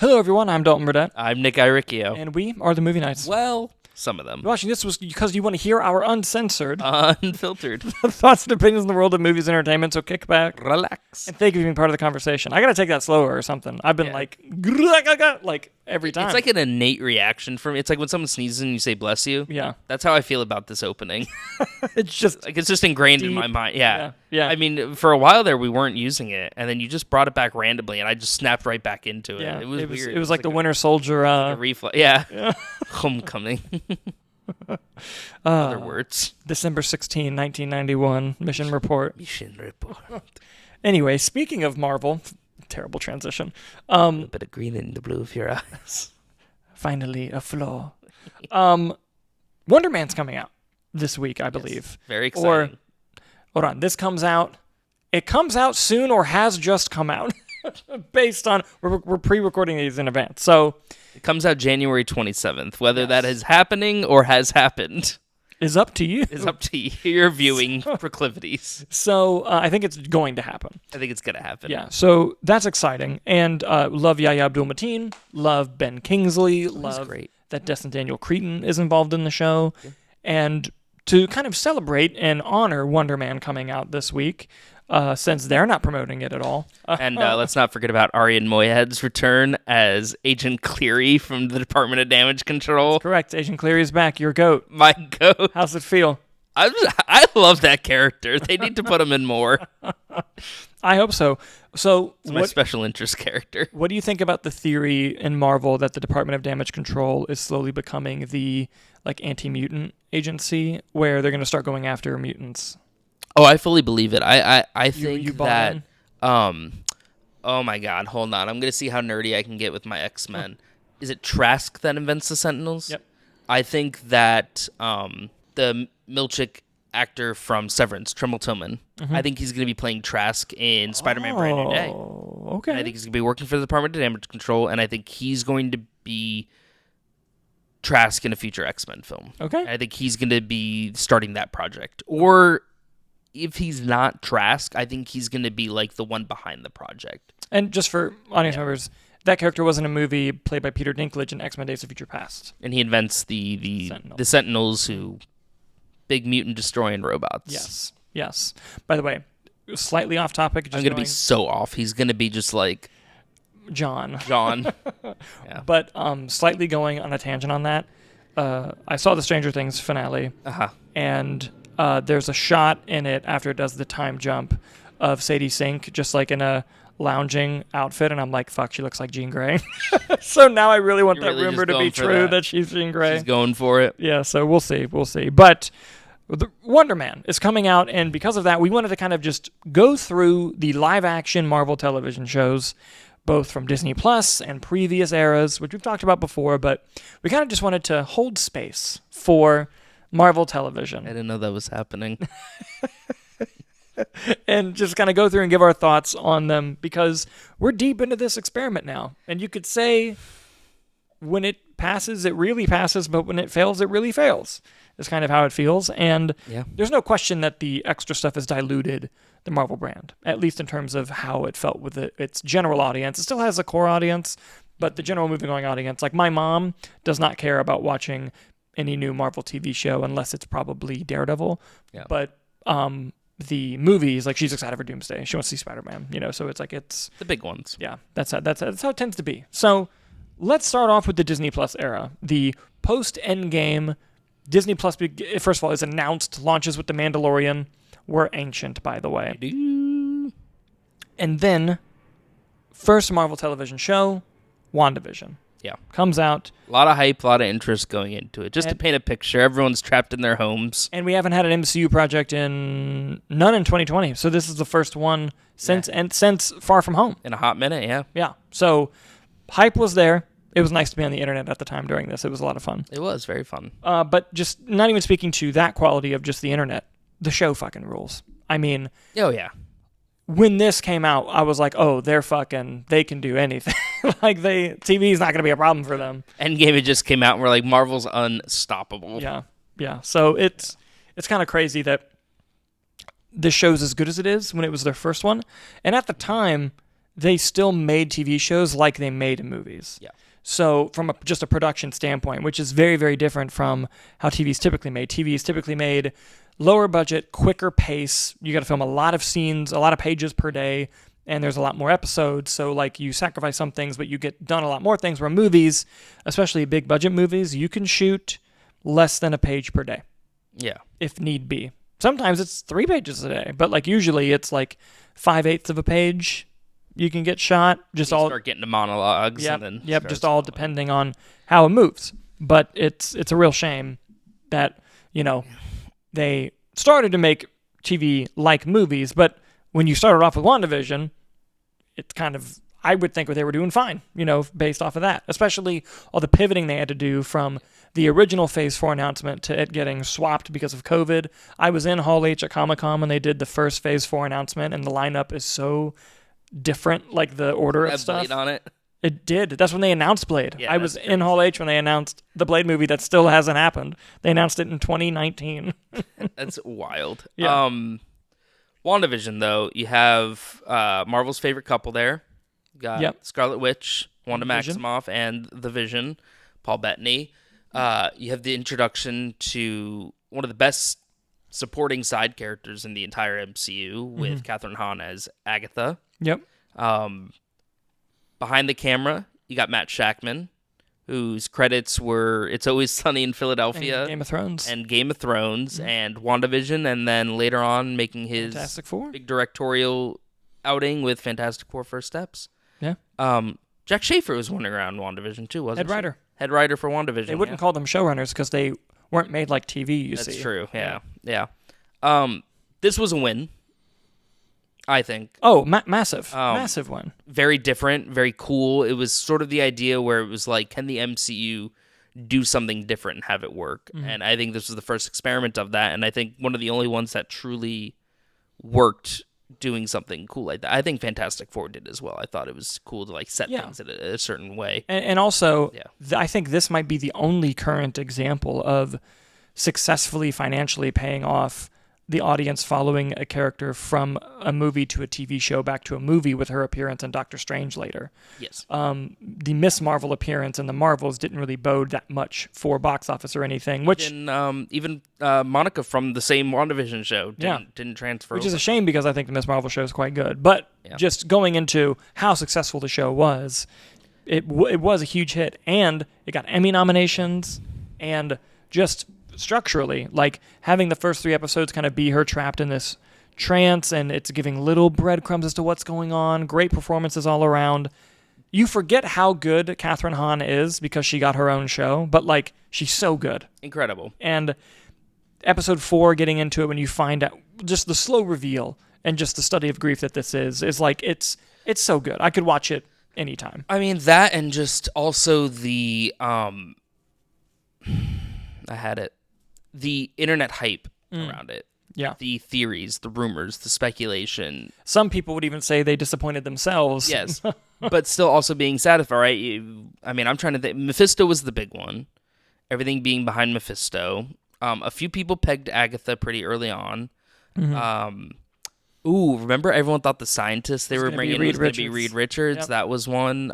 Hello, everyone. I'm Dalton Burdett. I'm Nick Iricchio. And we are the Movie Nights. Well, some of them. You're watching this was because you want to hear our uncensored, Unfiltered. thoughts and opinions in the world of movies and entertainment, so kick back. Relax. And thank you for being part of the conversation. I got to take that slower or something. I've been like every time. It's like an innate reaction for me. It's like when someone sneezes and you say bless you. Yeah. That's how I feel about this opening. It's just like it's just ingrained deep. in my mind. Yeah. Yeah. I mean, for a while there, we weren't using it, and then you just brought it back randomly, and I just snapped right back into it. Yeah. It was weird. It was like the Winter Soldier. A reflex. Yeah. Homecoming. Other words. December 16, 1991. Mission report. Mission report. Anyway, speaking of Marvel, terrible transition. A bit of green in the blue of your eyes. Finally, a flaw. Wonder Man's coming out this week, I believe. Yes, very exciting. Or, hold on, this comes out. It comes out soon or has just come out. Based on, we're pre-recording these in advance. So it comes out January 27th. Whether that is happening or has happened is up to you. Is up to your viewing proclivities. So I think it's going to happen. I think it's going to happen. Yeah, so that's exciting. And love Yahya Abdul-Mateen. Love Ben Kingsley. Love great. That Destin Daniel Cretton is involved in the show. Yeah. And to kind of celebrate and honor Wonder Man coming out this week, since they're not promoting it at all. And let's not forget about Arian Moayed's return as Agent Cleary from the Department of Damage Control. That's correct. Agent Cleary's back. Your goat. My goat. How's it feel? I love that character. They need to put him in more. I hope so. So it's my special interest character. What do you think about the theory in Marvel that the Department of Damage Control is slowly becoming the anti-mutant agency where they're going to start going after mutants? Oh, I fully believe it. I think you that oh my god, hold on. I'm going to see how nerdy I can get with my X-Men. Is it Trask that invents the Sentinels? Yep. I think that the Milchick actor from Severance, Tremble Tillman, I think he's going to be playing Trask in Spider-Man Brand New Day. Okay. And I think he's going to be working for the Department of Damage Control, and I think he's going to be Trask in a future X-Men film. Okay. And I think he's going to be starting that project. Or if he's not Trask, I think he's going to be like the one behind the project. And just for audience members, that character was in a movie played by Peter Dinklage in X-Men Days of Future Past. And he invents the Sentinels who big mutant destroying robots. Yes. By the way, slightly off topic. I'm going to be so off. He's going to be just like John. Yeah. But slightly going on a tangent on that. I saw the Stranger Things finale. And there's a shot in it after it does the time jump of Sadie Sink just like in a lounging outfit, and I'm like, fuck, she looks like Jean Grey. So now I really want that rumor to be true that she's Jean Grey. She's going for it. Yeah, so we'll see. But the Wonder Man is coming out, and because of that, we wanted to kind of just go through the live-action Marvel television shows, both from Disney Plus and previous eras, which we've talked about before, but we kind of just wanted to hold space for Marvel television. I didn't know that was happening. And just kind of go through and give our thoughts on them, because we're deep into this experiment now. And you could say when it passes, it really passes, but when it fails, it really fails. Is kind of how it feels. And there's no question that the extra stuff has diluted the Marvel brand, at least in terms of how it felt with its general audience. It still has a core audience, but the general movie-going audience, like my mom does not care about watching any new Marvel TV show unless it's probably Daredevil. Yeah. But the movies, like, she's excited for Doomsday. She wants to see Spider-Man, so it's like it's the big ones. Yeah, that's how it tends to be. So let's start off with the Disney Plus era. The post-Endgame Disney Plus, first of all, is announced launches with The Mandalorian. We're ancient, by the way. And then first Marvel television show, WandaVision. Yeah. Comes out. A lot of hype, a lot of interest going into it. Just to paint a picture, everyone's trapped in their homes. And we haven't had an MCU project none in 2020. So this is the first one since Far From Home. In a hot minute, yeah. Yeah. So hype was there. It was nice to be on the internet at the time during this. It was a lot of fun. It was very fun. But just not even speaking to that quality of just the internet, the show fucking rules. I mean... Oh, yeah. When this came out, I was like, oh, they can do anything. Like, TV's not going to be a problem for them. Endgame, it just came out, and we're like, Marvel's unstoppable. Yeah. So it's kind of crazy that this show's as good as it is when it was their first one. And at the time, they still made TV shows like they made movies. Yeah. So from just a production standpoint, which is very, very different from how TV is typically made. TV is typically made lower budget, quicker pace. You got to film a lot of scenes, a lot of pages per day, and there's a lot more episodes. So like you sacrifice some things, but you get done a lot more things. Where movies, especially big budget movies, you can shoot less than a page per day. Yeah. If need be. Sometimes it's 3 pages a day, but like usually it's like 5/8 of a page you can get shot. Just you all start getting to monologues. Yep, And then yep. Just all depending on how it moves. But it's a real shame that they started to make TV like movies, but when you started off with WandaVision, it's kind of, I would think they were doing fine, based off of that. Especially all the pivoting they had to do from the original Phase 4 announcement to it getting swapped because of COVID. I was in Hall H at Comic-Con when they did the first Phase 4 announcement, and the lineup is so different, like the order of stuff. Blade on it. It did. That's when they announced Blade. Yeah, I was in Hall H when they announced the Blade movie that still hasn't happened. They announced it in 2019. That's wild. Yeah. WandaVision, though, you have Marvel's favorite couple there. You got Scarlet Witch, Wanda Maximoff, and the Vision, Paul Bettany. You have the introduction to one of the best supporting side characters in the entire MCU with Kathryn Hahn as Agatha. Yep. Behind the camera, you got Matt Shakman, whose credits were It's Always Sunny in Philadelphia. And Game of Thrones. And WandaVision, and then later on making his Fantastic Four. big directorial outing with Fantastic Four First Steps. Yeah. Jack Schaefer was running around WandaVision too, wasn't he? Head writer for WandaVision. They wouldn't call them showrunners because they weren't made like TV, That's true, yeah. This was a win, I think. Oh, massive. Massive one. Very different, very cool. It was sort of the idea where it was like, can the MCU do something different and have it work? And I think this was the first experiment of that, and I think one of the only ones that truly worked doing something cool like that. I think Fantastic Four did as well. I thought it was cool to like set things in a certain way. And also, I think this might be the only current example of successfully financially paying off the audience following a character from a movie to a TV show back to a movie with her appearance in Doctor Strange later. Yes. The Miss Marvel appearance in the Marvels didn't really bode that much for box office or anything, which... And even Monica from the same WandaVision show didn't transfer. Which is a shame because I think the Miss Marvel show is quite good. But just going into how successful the show was, it was a huge hit. And it got Emmy nominations, and just... structurally, like having the first 3 episodes kind of be her trapped in this trance, and it's giving little breadcrumbs as to what's going on. Great performances all around. You forget how good Kathryn Hahn is because she got her own show, but like she's so good. Incredible. And episode 4, getting into it when you find out just the slow reveal and just the study of grief that this is like it's so good. I could watch it anytime. I mean that, and just also the the internet hype around it. Yeah. The theories, the rumors, the speculation. Some people would even say they disappointed themselves. Yes. But still also being satisfied, right? I mean, I'm trying to think. Mephisto was the big one. Everything being behind Mephisto. A few people pegged Agatha pretty early on. Remember everyone thought the scientist they were bringing was going to be Reed Richards? Yep. That was one.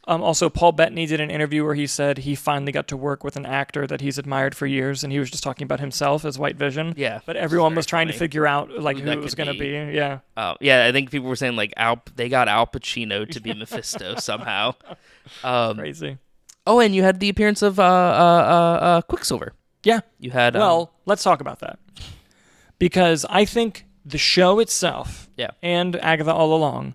Also, Paul Bettany did an interview where he said he finally got to work with an actor that he's admired for years, and he was just talking about himself as White Vision. Yeah. But everyone was trying to figure out like who it was going to be. Yeah. I think people were saying like they got Al Pacino to be Mephisto somehow. Crazy. Oh, and you had the appearance of Quicksilver. Yeah. You had. Well, let's talk about that, because I think the show itself, and Agatha all along,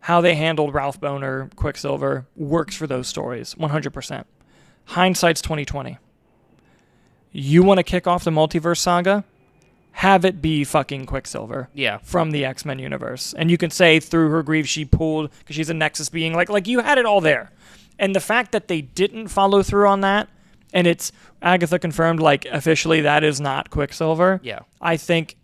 how they handled Ralph Bohner, Quicksilver, works for those stories, 100%. Hindsight's 2020. You want to kick off the multiverse saga? Have it be fucking Quicksilver. Yeah. From the X-Men universe. And you can say through her grief she pulled, because she's a Nexus being, like you had it all there. And the fact that they didn't follow through on that, and it's Agatha confirmed, like, officially that is not Quicksilver, I think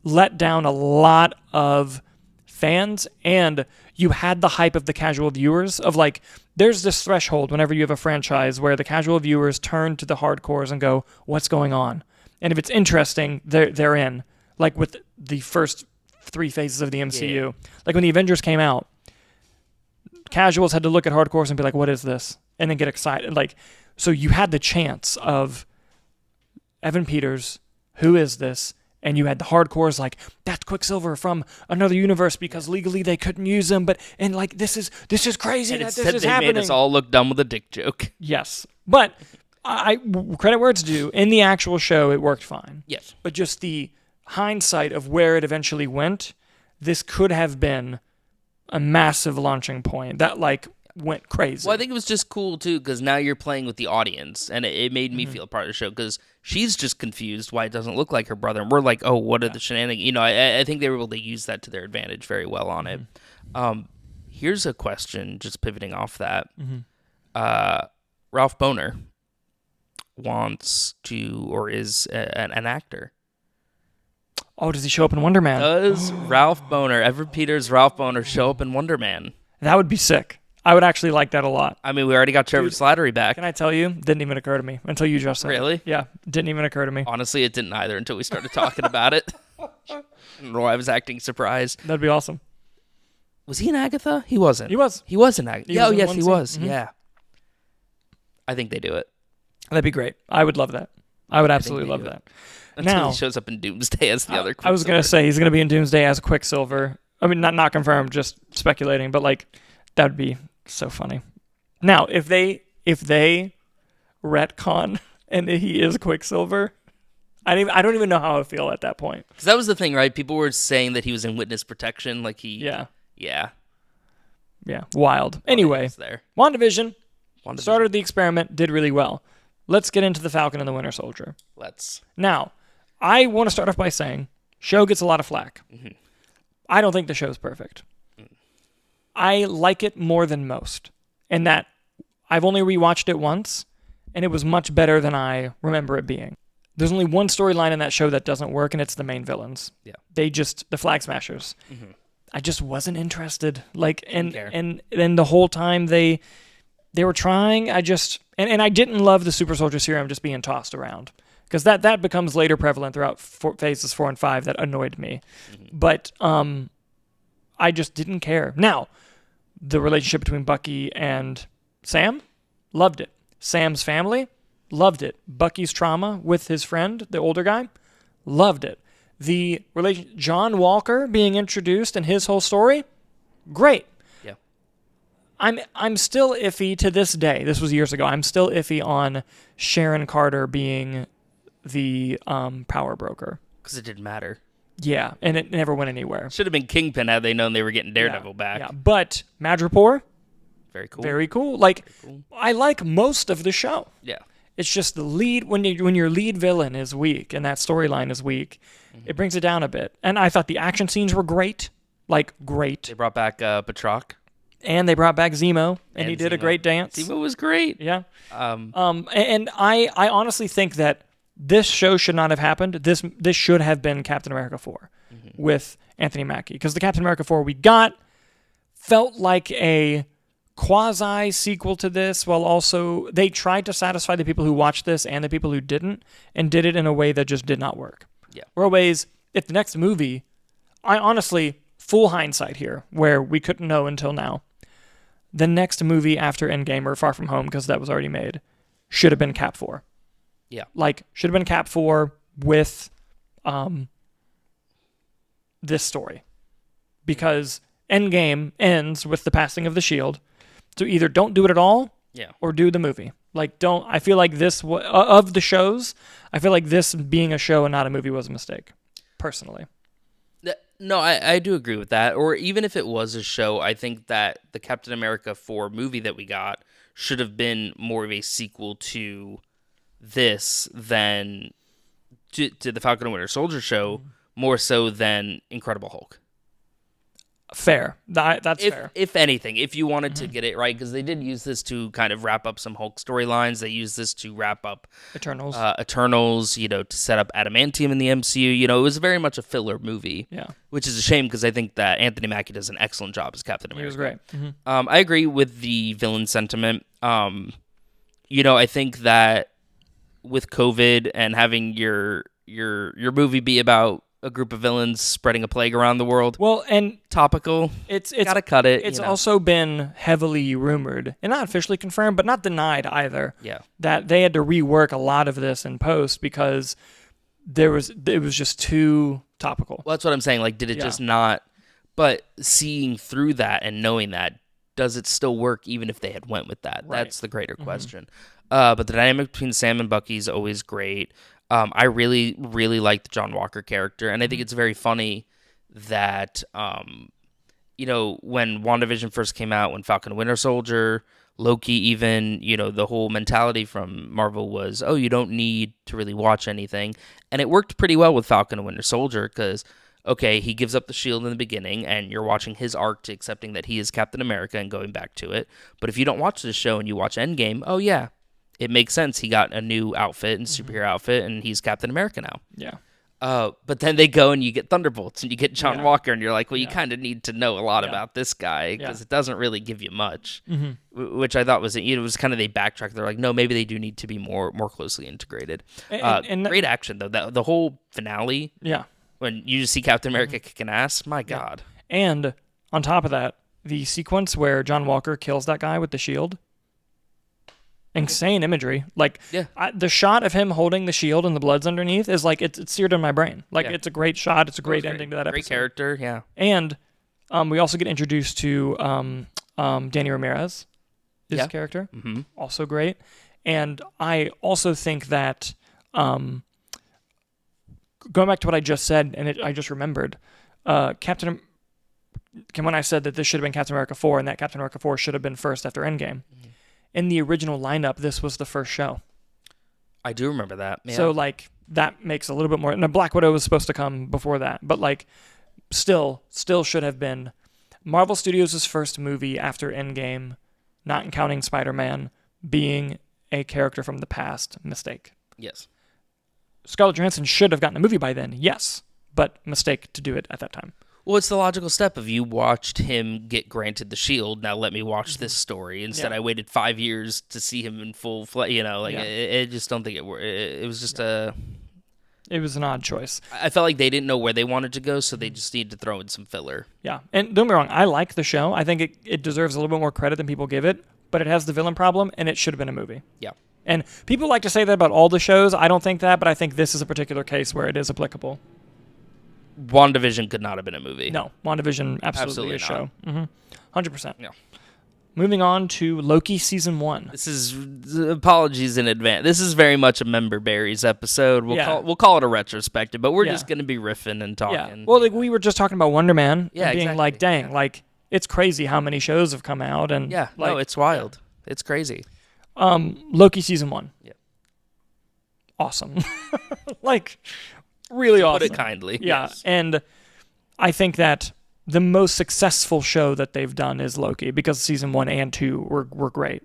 let down a lot of fans, and you had the hype of the casual viewers of like, there's this threshold whenever you have a franchise where the casual viewers turn to the hardcores and go, what's going on? And if it's interesting, they're in. Like with the first 3 phases of the MCU. Like when the Avengers came out, casuals had to look at hardcores and be like, what is this? And then get excited. Like, so you had the chance of Evan Peters, who is this? And you had the hardcores like, that's Quicksilver from another universe because legally they couldn't use him. And like, this is crazy and that this is happening. Made us all look dumb with a dick joke. Yes. But I credit where it's due. In the actual show, it worked fine. Yes. But just the hindsight of where it eventually went, this could have been a massive launching point that like went crazy. Well, I think it was just cool too because now you're playing with the audience, and it made me feel part of the show because she's just confused why it doesn't look like her brother, and we're like, oh, what are the shenanigans? You know, I think they were able to use that to their advantage very well on it. Here's a question, just pivoting off that. Ralph Bohner wants to or is an actor. Oh, does he show up in Wonder Man? Does Ralph Bohner, Evan Peters' Ralph Bohner, show up in Wonder Man? That would be sick. I would actually like that a lot. I mean, we already got Trevor Slattery back. Can I tell you? Didn't even occur to me until you just said Really? it. Yeah, didn't even occur to me. Honestly, it didn't either until we started talking about it. I don't know why I was acting surprised. That'd be awesome. Was he in Agatha? He wasn't. He was. He was in Agatha. He was in yes, one he scene. was. Mhm. Yeah. I think they do it. That'd be great. I would love that. I would absolutely love that. Until Now, he shows up in Doomsday as the other Quicksilver. I was going to say he's going to be in Doomsday as Quicksilver. I mean, not confirmed, just speculating, but like that would be so funny. Now, if they retcon and he is Quicksilver, I don't even know how I feel at that point. Because that was the thing, right? People were saying that he was in witness protection, like he. Yeah. Wild. Anyway, WandaVision started the experiment, did really well. Let's get into the Falcon and the Winter Soldier. Now, I want to start off by saying, show gets a lot of flack. Mm-hmm. I don't think the show's perfect. I like it more than most, in that I've only rewatched it once, and it was much better than I remember it being. There's only one storyline in that show that doesn't work, and it's the main villains. Yeah, the Flag Smashers. Mm-hmm. I just wasn't interested. Like, and the whole time they were trying. I didn't love the Super Soldier Serum just being tossed around. Because that becomes later prevalent throughout phases 4 and 5 that annoyed me. Mm-hmm. But I just didn't care. Now, the relationship between Bucky and Sam, loved it. Sam's family, loved it. Bucky's trauma with his friend, the older guy, loved it. The John Walker being introduced and his whole story, great. Yeah. I'm still iffy to this day. This was years ago. I'm still iffy on Sharon Carter being the power broker. Because it didn't matter. Yeah, and it never went anywhere. Should have been Kingpin had they known they were getting Daredevil back. Yeah, but Madripoor, very cool. Very cool. Like, very cool. I like most of the show. Yeah. It's just the lead, when your lead villain is weak and that storyline is weak, it brings it down a bit. And I thought the action scenes were great. Like, great. They brought back Batroc. And they brought back Zemo, and he did a great dance. Zemo was great. Yeah. And I honestly think that this show should not have happened. This should have been Captain America 4 with Anthony Mackie. Because the Captain America 4 we got felt like a quasi-sequel to this, while also they tried to satisfy the people who watched this and the people who didn't, and did it in a way that just did not work. Yeah. Whereas, if the next movie, I honestly, full hindsight here, where we couldn't know until now, the next movie after Endgame, or Far From Home, because that was already made, should have been Cap 4. Yeah. Like, should have been Cap 4 with this story. Because Endgame ends with the passing of the shield. So either don't do it at all, or do the movie. Like, I feel like this, of the shows, I feel like this being a show and not a movie was a mistake, personally. No, I do agree with that. Or even if it was a show, I think that the Captain America 4 movie that we got should have been more of a sequel to this than to the Falcon and Winter Soldier show, more so than Incredible Hulk. Fair. That's fair. If anything, if you wanted to get it right, because they did use this to kind of wrap up some Hulk storylines. They used this to wrap up Eternals, to set up Adamantium in the MCU. It was very much a filler movie. Yeah. Which is a shame, because I think that Anthony Mackie does an excellent job as Captain America. He was great. I agree with the villain sentiment. I think that with COVID and having your movie be about a group of villains spreading a plague around the world. Well, and topical. It's gotta cut it. It's also been heavily rumored and not officially confirmed, but not denied either. Yeah, that they had to rework a lot of this in post because it was just too topical. Well, that's what I'm saying. Like, did it just not? But seeing through that and knowing that, does it still work even if they had went with that? Right. That's the greater question. But the dynamic between Sam and Bucky is always great. I really, really like the John Walker character, and I think it's very funny that, when WandaVision first came out, when Falcon and Winter Soldier, Loki even, the whole mentality from Marvel was, oh, you don't need to really watch anything. And it worked pretty well with Falcon and Winter Soldier because, okay, he gives up the shield in the beginning, and you're watching his arc to accepting that he is Captain America and going back to it. But if you don't watch this show and you watch Endgame, oh, yeah. It makes sense. He got a new outfit and superhero outfit, and he's Captain America now. Yeah. But then they go and you get Thunderbolts, and you get John Walker, and you're like, well, you kind of need to know a lot about this guy because it doesn't really give you much. Which I thought was it was kind of they backtrack. They're like, no, maybe they do need to be more closely integrated. And great action though. The whole finale. Yeah. When you just see Captain America kicking ass, my God. And on top of that, the sequence where John Walker kills that guy with the shield. Insane imagery. Like, the shot of him holding the shield and the blood's underneath is like, it's seared in my brain. Like, it's a great shot. It's a great ending to that episode. Great character, yeah. And we also get introduced to Danny Ramirez, his character. Also great. And I also think that, going back to what I just said, and I just remembered, when I said that this should have been Captain America 4 and that Captain America 4 should have been first after Endgame. In the original lineup, this was the first show. I do remember that. Yeah. So, like, that makes a little bit more... And Black Widow was supposed to come before that. But, like, still should have been Marvel Studios' first movie after Endgame, not counting Spider-Man, being a character from the past. Mistake. Yes. Scarlett Johansson should have gotten a movie by then. Yes. But mistake to do it at that time. Well, it's the logical step of you watched him get granted the shield. Now let me watch this story. Instead, I waited 5 years to see him in full flight. I just don't think it worked. It was just It was an odd choice. I felt like they didn't know where they wanted to go, so they just needed to throw in some filler. Yeah, and don't get me wrong, I like the show. I think it deserves a little bit more credit than people give it, but it has the villain problem, and it should have been a movie. Yeah. And people like to say that about all the shows. I don't think that, but I think this is a particular case where it is applicable. WandaVision could not have been a movie. No, WandaVision absolutely a show. 100%. Yeah. Moving on to Loki Season 1. This is, apologies in advance, this is very much a Member Berries episode. We'll call it a retrospective, but we're just going to be riffing and talking. Yeah. Well, like, we were just talking about Wonder Man and being like, dang, like, it's crazy how many shows have come out. And it's wild. It's crazy. Loki Season 1. Yeah. Awesome. Like, really awesome. Put it kindly. Yeah, yes. And I think that the most successful show that they've done is Loki because Season 1 and 2 were great.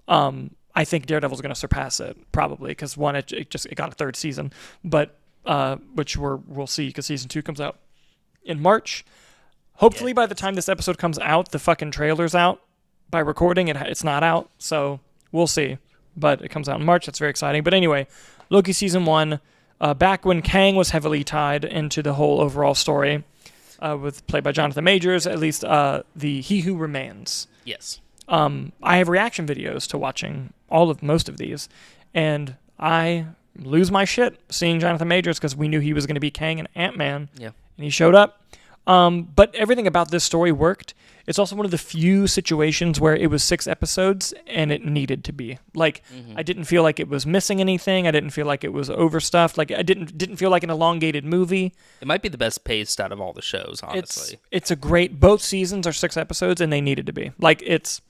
I think Daredevil's going to surpass it, probably, because one, it got a third season, but which we'll see because Season 2 comes out in March. Hopefully by the time this episode comes out, the fucking trailer's out. By recording, it's not out, so we'll see. But it comes out in March. That's very exciting. But anyway, Loki Season 1, back when Kang was heavily tied into the whole overall story, played by Jonathan Majors, at least the He Who Remains. Yes. I have reaction videos to watching most of these, and I lose my shit seeing Jonathan Majors because we knew he was going to be Kang and Ant-Man, and he showed up. But everything about this story worked. It's also one of the few situations where it was 6 episodes and it needed to be. Like, I didn't feel like it was missing anything. I didn't feel like it was overstuffed. Like, I didn't feel like an elongated movie. It might be the best paced out of all the shows, honestly. It's a great... Both seasons are 6 episodes and they needed to be. Like, it's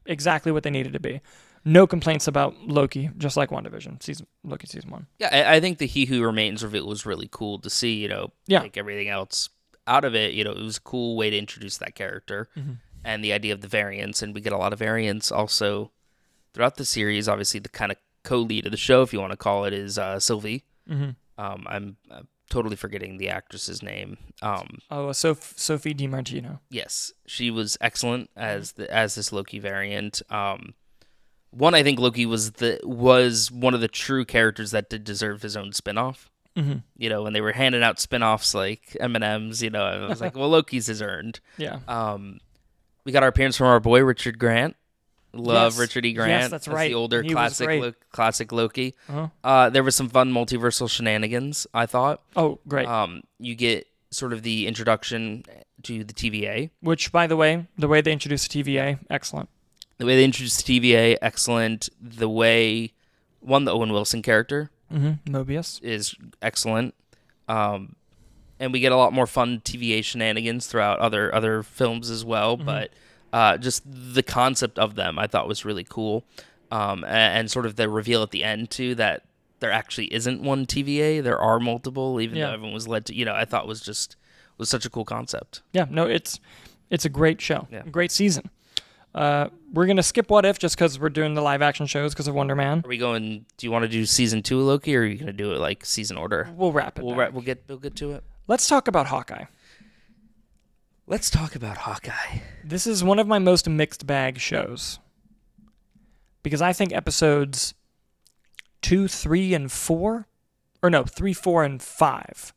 exactly what they needed to be. No complaints about Loki, just like WandaVision, Loki Season 1. Yeah, I think the He Who Remains reveal was really cool to see, like everything else out of it, it was a cool way to introduce that character and the idea of the variants, and we get a lot of variants also throughout the series. Obviously, the kind of co-lead of the show, if you want to call it, is Sylvie. I'm totally forgetting the actress's name. Sophie DiMartino. Yes, she was excellent as this Loki variant. One, I think Loki was one of the true characters that did deserve his own spinoff. You know, when they were handing out spin-offs like M&Ms, you know, I was like, well, Loki's is earned. Yeah. We got our appearance from our boy, Richard Grant. Love Yes. Richard E. Grant. Yes, that's right. The older He was great. classic Loki. Uh-huh. There was some fun multiversal shenanigans, I thought. Oh, great. You get sort of the introduction to the TVA. Which, by the way they introduced the TVA, excellent. The way they introduced the TVA, excellent. The way, the Owen Wilson character Mobius is excellent. And we get a lot more fun TVA shenanigans throughout other films as well. But just the concept of them I thought was really cool. And sort of the reveal at the end, too, that there actually isn't one TVA. There are multiple, even though everyone was led to, you know, I thought was such a cool concept. Yeah, no, it's a great show. Yeah. Great season. We're going to skip What If just because we're doing the live action shows because of Wonder Man. Are we going, do you want to do season 2 of Loki, or are you going to do it like season order? We'll wrap it. We'll get to it. Let's talk about Hawkeye. This is one of my most mixed bag shows because I think episodes 2, 3, and 4, or no, 3, 4, and 5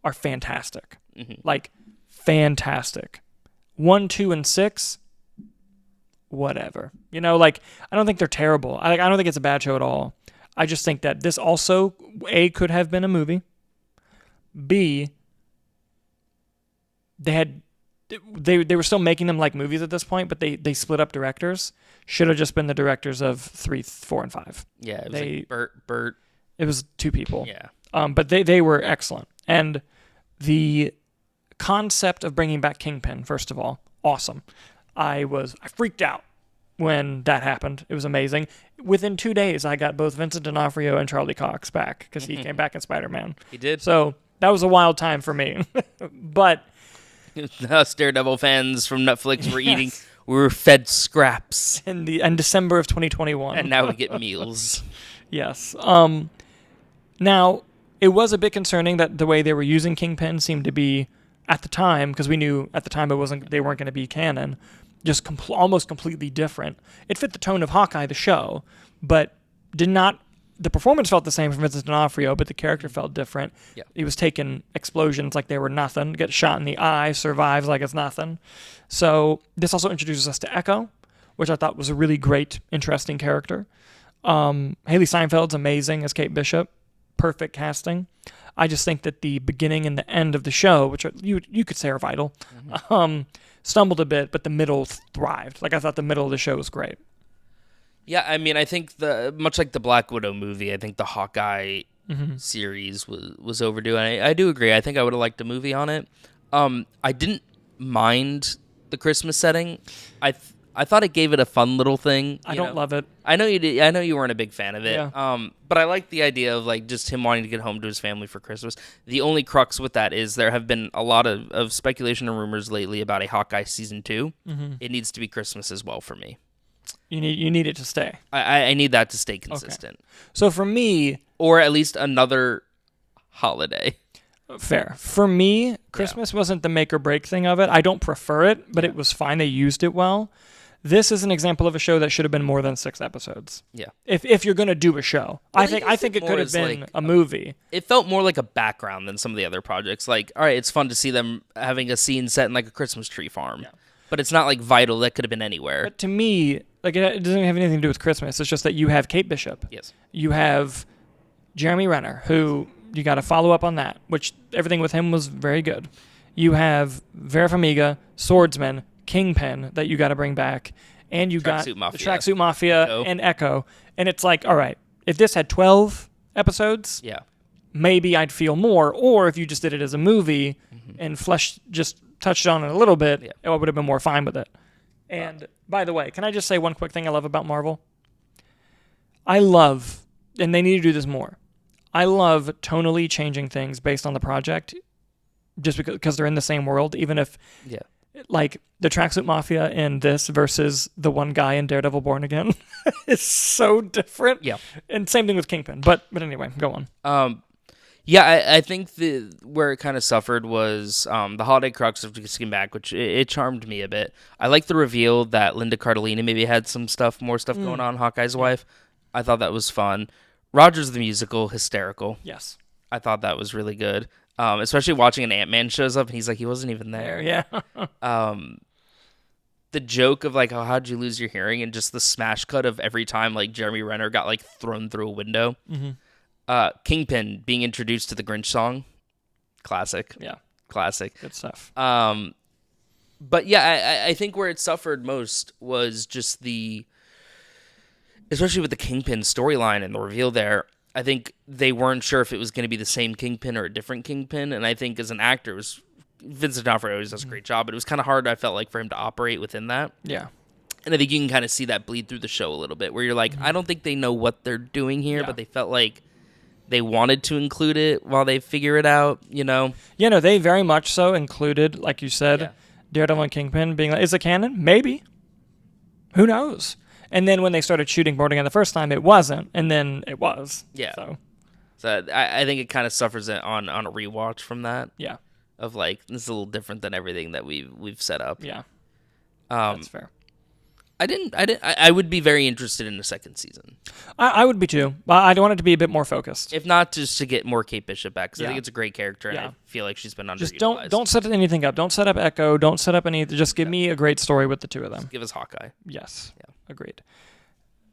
are fantastic. Like, fantastic. 1, 2, and 6, whatever. You know, like, I don't think they're terrible. I don't think it's a bad show at all. I just think that this also, A, could have been a movie. B, they were still making them like movies at this point, but they split up directors. Should have just been the directors of 3, 4, and 5. Yeah, it was like Bert. It was 2 people. Yeah. But they were excellent. And the concept of bringing back Kingpin, first of all, awesome. I freaked out when that happened. It was amazing. Within 2 days, I got both Vincent D'Onofrio and Charlie Cox back because he came back in Spider-Man. He did. So that was a wild time for me. But us Daredevil fans from Netflix were eating. We were fed scraps in December of 2021, and now we get meals. Yes. Now it was a bit concerning that the way they were using Kingpin seemed to be at the time, because we knew at the time they weren't going to be canon, just almost completely different. It fit the tone of Hawkeye, the show, but did not. The performance felt the same from Vincent D'Onofrio, but the character felt different. Yeah. He was taking explosions like they were nothing, gets shot in the eye, survives like it's nothing. So this also introduces us to Echo, which I thought was a really great, interesting character. Haley Steinfeld's amazing as Kate Bishop. Perfect casting. I just think that the beginning and the end of the show, which you could say are vital, stumbled a bit, but the middle thrived. Like, I thought the middle of the show was great. Yeah, I mean, I think much like the Black Widow movie, I think the Hawkeye series was overdue. And I do agree. I think I would have liked a movie on it. I didn't mind the Christmas setting. I thought it gave it a fun little thing. I don't love it. I know you did. I know you weren't a big fan of it. Yeah. But I like the idea of like just him wanting to get home to his family for Christmas. The only crux with that is there have been a lot of speculation and rumors lately about a Hawkeye season 2. It needs to be Christmas as well for me. You need it to stay. I need that to stay consistent. Okay. So for me, or at least another holiday. Fair. For me, Christmas wasn't the make or break thing of it. I don't prefer it, but it was fine. They used it well. This is an example of a show that should have been more than 6 episodes. Yeah. If you're going to do a show. Well, I think it could have been like a movie. It felt more like a background than some of the other projects. Like, all right, it's fun to see them having a scene set in like a Christmas tree farm. Yeah. But it's not like vital. That could have been anywhere. But to me, like, it doesn't have anything to do with Christmas. It's just that you have Kate Bishop. Yes. You have Jeremy Renner, who you got to follow up on that, which everything with him was very good. You have Vera Farmiga, Swordsman, Kingpin that you got to bring back. And you got the Tracksuit Mafia and Echo. And it's like, all right, if this had 12 episodes, maybe I'd feel more. Or if you just did it as a movie and just touched on it a little bit, I would have been more fine with it. And by the way, can I just say one quick thing I love about Marvel? I love, and they need to do this more, I love tonally changing things based on the project just because they're in the same world, even if... like the Tracksuit Mafia in this versus the one guy in Daredevil Born Again is so different. Yeah. And same thing with Kingpin. But anyway, go on. I think where it kind of suffered was the holiday crux of just getting back, which it charmed me a bit. I like the reveal that Linda Cardellini maybe had more stuff going on, Hawkeye's wife. I thought that was fun. Rogers the Musical, hysterical. Yes. I thought that was really good. Especially watching an Ant-Man shows up and he's like, he wasn't even there. Yeah. The joke of like, oh, how'd you lose your hearing? And just the smash cut of every time like Jeremy Renner got like thrown through a window. Kingpin being introduced to the Grinch song. Classic. Yeah. Classic. Good stuff. But yeah, I think where it suffered most was just especially with the Kingpin storyline and the reveal there, I think they weren't sure if it was going to be the same Kingpin or a different Kingpin. And I think as an actor, Vincent D'Onofrio always does a great job, but it was kind of hard, I felt like, for him to operate within that. Yeah. And I think you can kind of see that bleed through the show a little bit, where you're like, I don't think they know what they're doing here, but they felt like they wanted to include it while they figure it out, you know? Yeah, no, they very much so included, like you said, Daredevil and Kingpin being like, is it canon? Maybe. Who knows? And then when they started shooting Boarding on the first time, it wasn't, and then it was. Yeah. So I think it kind of suffers on a rewatch from that. Yeah. Of like, this is a little different than everything that we've set up. Yeah. That's fair. I would be very interested in the second season. I would be too. I want it to be a bit more focused. If not, just to get more Kate Bishop back, because I think it's a great character, and I feel like she's been underutilized. Just don't set anything up. Don't set up Echo. Don't set up any. Just give me a great story with the two of them. Just give us Hawkeye. Yes. Yeah. Agreed.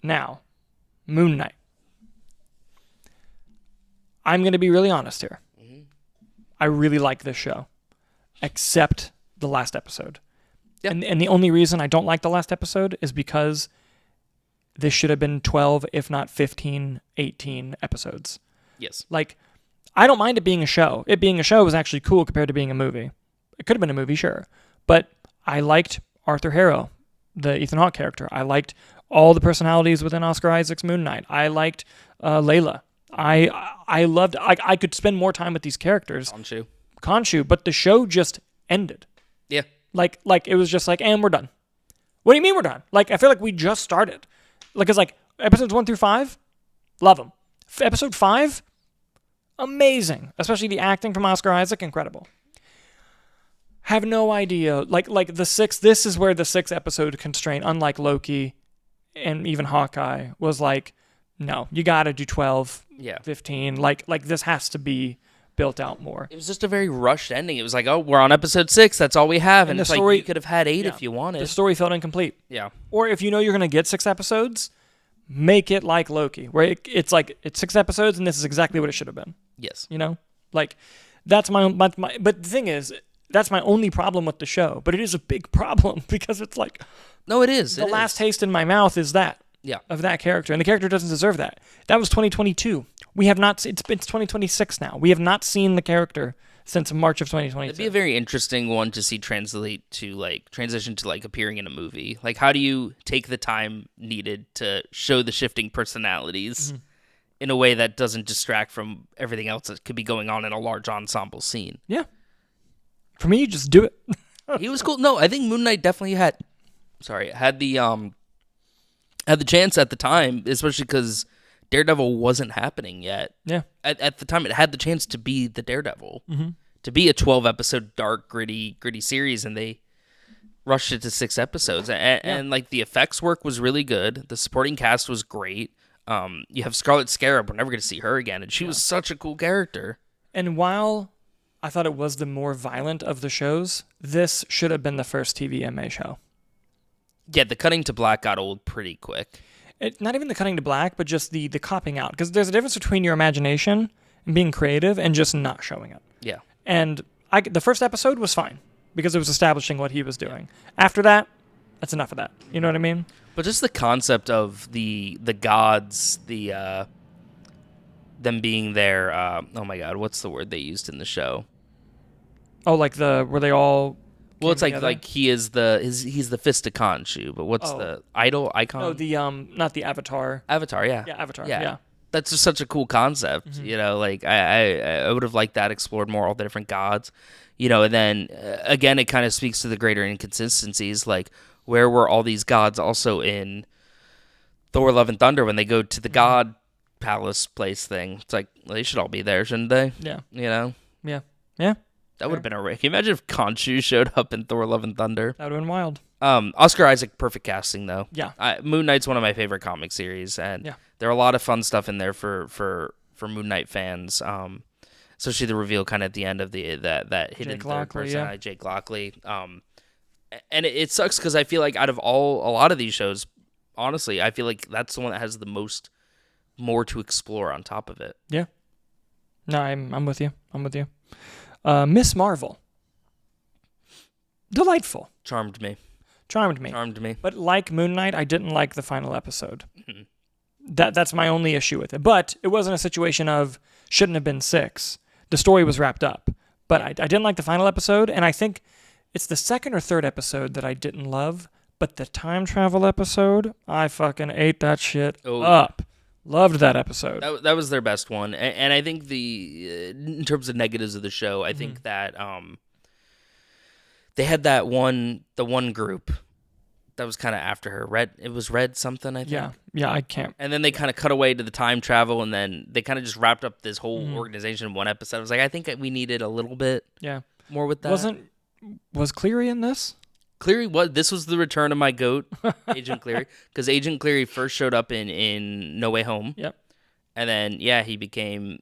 Now, Moon Knight. I'm going to be really honest here. I really like this show, except the last episode. Yep. And the only reason I don't like the last episode is because this should have been 12, if not 15, 18 episodes. Yes. Like, I don't mind it being a show. It being a show was actually cool compared to being a movie. It could have been a movie, sure. But I liked Arthur Harrow, the Ethan Hawke character. I liked all the personalities within Oscar Isaac's Moon Knight. I liked Layla. I loved... I could spend more time with these characters. Khonshu, but the show just ended. Yeah. Like it was just like, and we're done. What do you mean we're done? Like, I feel like we just started. Like, it's like, episodes 1 through 5, love them. Episode 5, amazing. Especially the acting from Oscar Isaac, incredible. Have no idea. Like the 6th, this is where the 6th episode constraint, unlike Loki and even Hawkeye, was like, no, you gotta do 12, 15. Like this has to be built out more. It was just a very rushed ending. It was like, oh, we're on episode 6. That's all we have. And it's story, like, you could have had 8 if you wanted. The story felt incomplete. Yeah. Or if you know you're going to get 6 episodes, make it like Loki, where it's like, it's 6 episodes and this is exactly what it should have been. Yes. You know? Like, that's my but the thing is, that's my only problem with the show. But it is a big problem because it's like... No, it is. The last taste in my mouth is that. Yeah. Of that character. And the character doesn't deserve that. That was 2022. We have not... It's 2026 now. We have not seen the character since March of 2022. It'd be a very interesting one to see transition to like appearing in a movie. Like, how do you take the time needed to show the shifting personalities in a way that doesn't distract from everything else that could be going on in a large ensemble scene? Yeah. For me, you just do it. He was cool. No, I think Moon Knight definitely had the chance at the time, especially because Daredevil wasn't happening yet. Yeah. At the time, it had the chance to be the Daredevil, to be a 12-episode dark, gritty series, and they rushed it to 6 episodes. And like, the effects work was really good. The supporting cast was great. You have Scarlet Scarab. We're never going to see her again, and she was such a cool character. And while I thought it was the more violent of the shows, this should have been the first TVMA show. Yeah, the cutting to black got old pretty quick. Not even the cutting to black, but just the copping out. Because there's a difference between your imagination and being creative and just not showing it. Yeah. And the first episode was fine because it was establishing what he was doing. After that, that's enough of that. You know what I mean? But just the concept of the gods, them being there. Oh my God, what's the word they used in the show? Oh, like were they all... Well, it's like he's the fist of Khonshu, but what's the idol icon? Oh, the not the Avatar. Avatar, yeah. Yeah, Avatar. Yeah. That's just such a cool concept, you know. Like I would have liked that explored more, all the different gods, you know. And then again, it kind of speaks to the greater inconsistencies, like where were all these gods also in Thor: Love and Thunder when they go to the God Palace place thing? It's like, well, they should all be there, shouldn't they? Yeah. You know. Yeah. Yeah. That would have been a Can you imagine if Khonshu showed up in Thor: Love and Thunder? That would have been wild. Oscar Isaac, perfect casting though. Yeah. Moon Knight's one of my favorite comic series, and there are a lot of fun stuff in there for Moon Knight fans. especially the reveal kind of at the end of that hidden third person, Jake Lockley. And it sucks because I feel like out of a lot of these shows, honestly, I feel like that's the one that has the more to explore on top of it. Yeah. No, I'm with you. Miss Marvel. Delightful. Charmed me. But like Moon Knight, I didn't like the final episode. Mm-hmm. That's my only issue with it. But it wasn't a situation of shouldn't have been 6. The story was wrapped up. But I didn't like the final episode, and I think it's the second or third episode that I didn't love. But the time travel episode, I fucking ate that shit up. Loved that episode. That was their best one. And I think in terms of negatives of the show, I think that they had the one group that was kind of after her. It was Red something, I think. Yeah, I can't. And then they kind of cut away to the time travel, and then they kind of just wrapped up this whole organization in one episode. I was like, I think we needed a little bit more with that. Was Cleary in this? Cleary this was the return of my goat, Agent Cleary, because Agent Cleary first showed up in No Way Home. Yep. And then he came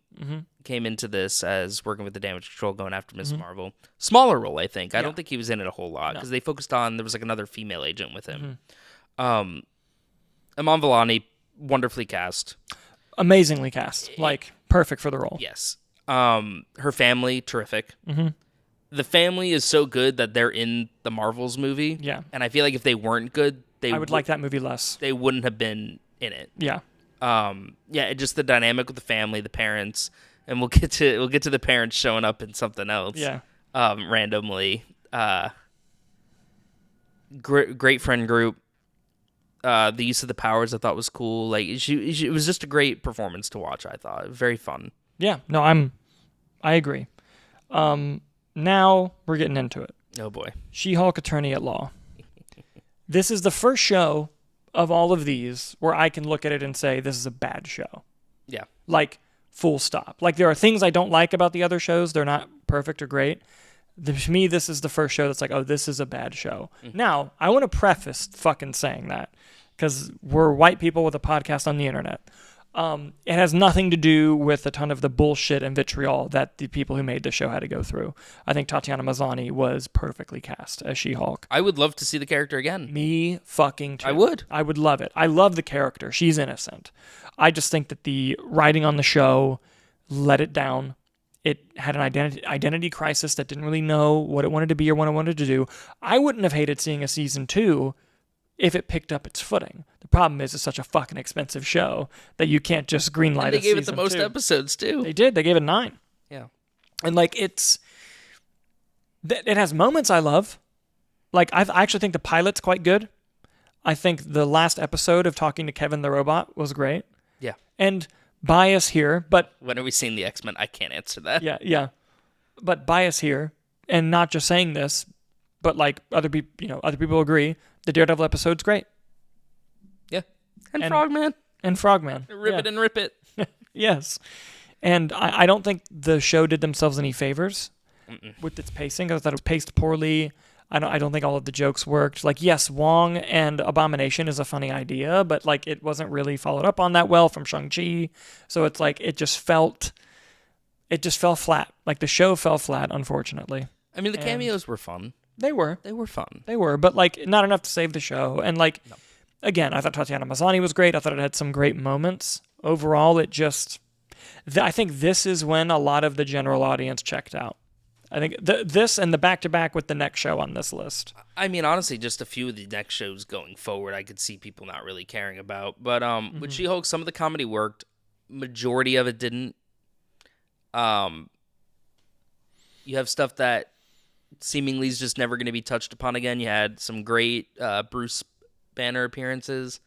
into this as working with the Damage Control, going after Miss Marvel. Smaller role, I think. I don't think he was in it a whole lot because they focused on there was like another female agent with him. Iman Vellani, wonderfully cast, amazingly cast, like perfect for the role. Yes. Her family, terrific. Mm-hmm. The family is so good that they're in the Marvels movie. Yeah. And I feel like if they weren't good, I would like that movie less. They wouldn't have been in it. Yeah. Just the dynamic with the family, the parents, and we'll get to the parents showing up in something else. Yeah. Randomly. Great friend group. The use of the powers I thought was cool. Like it was just a great performance to watch. I thought very fun. Yeah. No, I agree. Now we're getting into it. Oh boy. She-Hulk Attorney at Law. This is the first show of all of these where I can look at it and say this is a bad show. Yeah. Like full stop. Like there are things I don't like about the other shows. They're not perfect or great. To me, this is the first show that's like, oh, this is a bad show. Mm-hmm. Now, I want to preface fucking saying that because we're white people with a podcast on the internet. It has nothing to do with a ton of the bullshit and vitriol that the people who made the show had to go through. I think Tatiana Maslany was perfectly cast as She-Hulk. I would love to see the character again. Me fucking too. I would. I would love it. I love the character. She's innocent. I just think that the writing on the show let it down. It had an identity crisis that didn't really know what it wanted to be or what it wanted to do. I wouldn't have hated seeing a season 2 if it picked up its footing. The problem is it's such a fucking expensive show that you can't just greenlight and they gave it the most episodes, too. They did. They gave it 9. Yeah. And, like, it has moments I love. Like, I actually think the pilot's quite good. I think the last episode of talking to Kevin the Robot was great. Yeah. And bias here, but... When are we seeing the X-Men? I can't answer that. Yeah. But bias here, and not just saying this, but, like, other people agree, the Daredevil episode's great. Yeah. And Frogman. And Frogman. Rip it and rip it. Yes. And I don't think the show did themselves any favors with its pacing. I thought it was paced poorly. I don't think all of the jokes worked. Like, yes, Wong and Abomination is a funny idea, but, like, it wasn't really followed up on that well from Shang-Chi. So it's like, it just fell flat. Like, the show fell flat, unfortunately. I mean, the cameos were fun. They were. They were fun. They were, but, like, not enough to save the show. And, like, again, I thought Tatiana Maslany was great. I thought it had some great moments. Overall, it just... I think this is when a lot of the general audience checked out. I think this and the back-to-back with the next show on this list. I mean, honestly, just a few of the next shows going forward, I could see people not really caring about. But with She-Hulk, some of the comedy worked. Majority of it didn't. You have stuff that seemingly is just never going to be touched upon again. You had some great Bruce Banner appearances.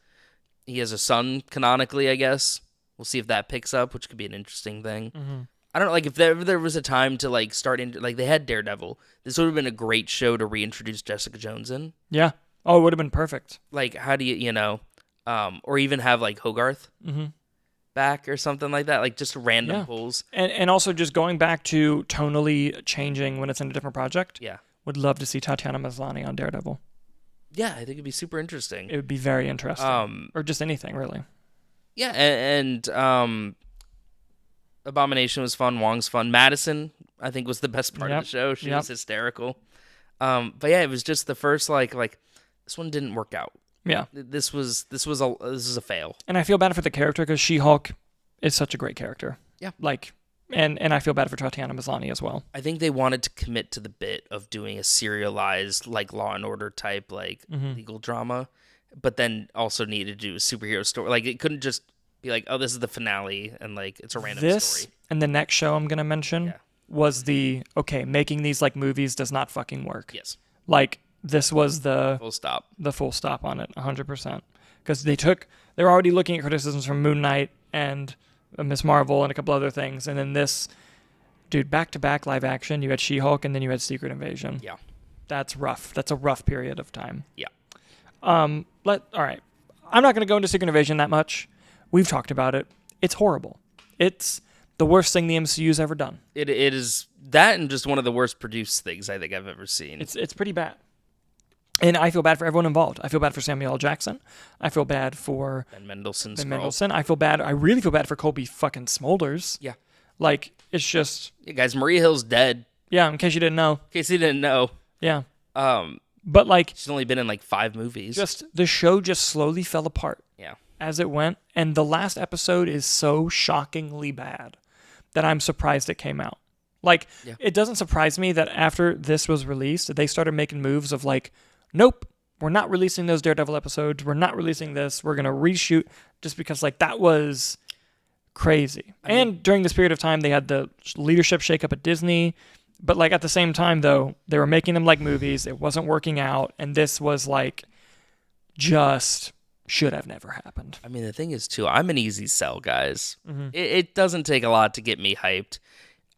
He has a son, canonically, I guess. We'll see if that picks up, which could be an interesting thing. Mm-hmm. I don't know, like, if there was a time to, like, start into, like, they had Daredevil. This would have been a great show to reintroduce Jessica Jones in. Yeah. Oh, it would have been perfect. Like, how do you or even have, like, Hogarth back or something like that. Like, just random pulls. And also just going back to tonally changing when it's in a different project. Yeah. Would love to see Tatiana Maslany on Daredevil. Yeah, I think it'd be super interesting. It would be very interesting. Or just anything, really. Yeah, and Abomination was fun. Wong's fun. Madison, I think, was the best part of the show. She was hysterical. But yeah, it was just the first like this one didn't work out. Yeah, this was a fail. And I feel bad for the character because She-Hulk is such a great character. Yeah, like, and I feel bad for Tatiana Maslany as well. I think they wanted to commit to the bit of doing a serialized like Law and Order type legal drama, but then also needed to do a superhero story. Like it couldn't just be like, oh, this is the finale and like it's a random story. And the next show I'm gonna mention was making these like movies does not fucking work. Yes, like. This was the full stop on it, 100%. Because they were already looking at criticisms from Moon Knight and Miss Marvel and a couple other things. And then this, dude, back-to-back live action, you had She-Hulk and then you had Secret Invasion. Yeah. That's rough. That's a rough period of time. Yeah. All right. I'm not going to go into Secret Invasion that much. We've talked about it. It's horrible. It's the worst thing the MCU's ever done. It is that and just one of the worst produced things I think I've ever seen. It's pretty bad. And I feel bad for everyone involved. I feel bad for Samuel L. Jackson. I feel bad for Ben Mendelsohn. I really feel bad for Colby fucking Smulders. Yeah. Like, it's just... Yeah, guys, Maria Hill's dead. Yeah, in case you didn't know. Yeah. But, like... She's only been in, like, 5 movies. The show just slowly fell apart. Yeah. As it went. And the last episode is so shockingly bad that I'm surprised it came out. Like, It doesn't surprise me that after this was released, they started making moves of, like... Nope, we're not releasing those Daredevil episodes. We're not releasing this. We're going to reshoot just because, like, that was crazy. And during this period of time, they had the leadership shakeup at Disney. But, like, at the same time, though, they were making them like movies. It wasn't working out. And this was, like, just should have never happened. I mean, the thing is, too, I'm an easy sell, guys. Mm-hmm. It doesn't take a lot to get me hyped.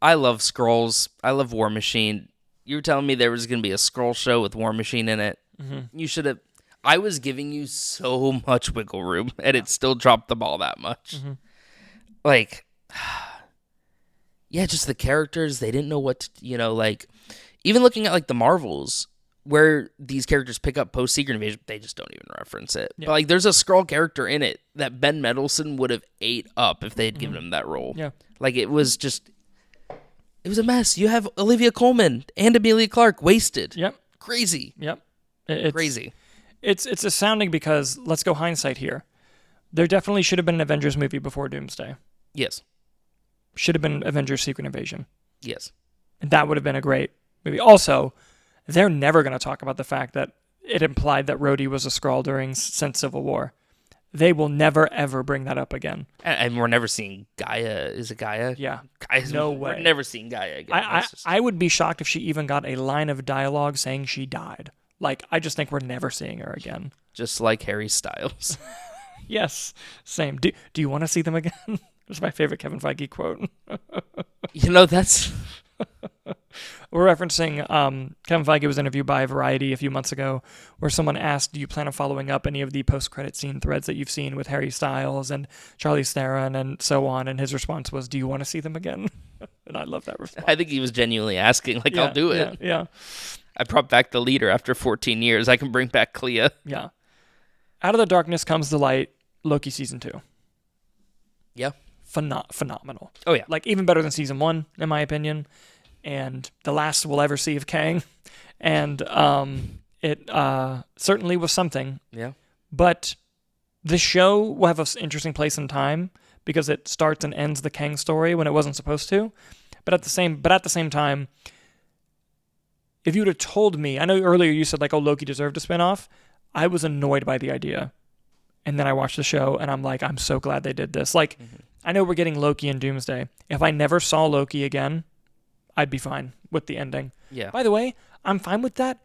I love Skrulls. I love War Machine. You were telling me there was going to be a Skrull show with War Machine in it. Mm-hmm. You should have. I was giving you so much wiggle room, and it still dropped the ball that much. Mm-hmm. Like, yeah, just the characters. They didn't know what to, like, even looking at like the Marvels, where these characters pick up post Secret Invasion, they just don't even reference it. Yeah. But like, there's a Skrull character in it that Ben Mendelsohn would have ate up if they had given him that role. Yeah, like it was a mess. You have Olivia Colman and Emilia Clarke wasted. Yep, crazy. Yep. Crazy. It's astounding because, let's go hindsight here. There definitely should have been an Avengers movie before Doomsday. Yes. Should have been Avengers Secret Invasion. Yes. And that would have been a great movie. Also, they're never going to talk about the fact that it implied that Rhodey was a Skrull since Civil War. They will never, ever bring that up again. And we're never seeing Gaia. Is it Gaia? Yeah. No way. We're never seeing Gaia again. I would be shocked if she even got a line of dialogue saying she died. Like, I just think we're never seeing her again. Just like Harry Styles. Yes, same. Do you want to see them again? That's my favorite Kevin Feige quote. That's... We're referencing Kevin Feige was interviewed by Variety a few months ago where someone asked, do you plan on following up any of the post-credit scene threads that you've seen with Harry Styles and Charlize Theron and so on? And his response was, do you want to see them again? And I love that response. I think he was genuinely asking, like, I'll do it. Yeah. I brought back the leader after 14 years. I can bring back Clea. Yeah. Out of the darkness comes the light, Loki Season 2. Yeah. Phenomenal. Oh, yeah. Like, even better than Season 1, in my opinion. And the last we'll ever see of Kang. And it certainly was something. Yeah. But the show will have an interesting place in time because it starts and ends the Kang story when it wasn't supposed to. But at the same time, if you would have told me, I know earlier you said, like, oh, Loki deserved a spinoff. I was annoyed by the idea. And then I watched the show, and I'm like, I'm so glad they did this. Like, I know we're getting Loki and Doomsday. If I never saw Loki again, I'd be fine with the ending. Yeah. By the way, I'm fine with that.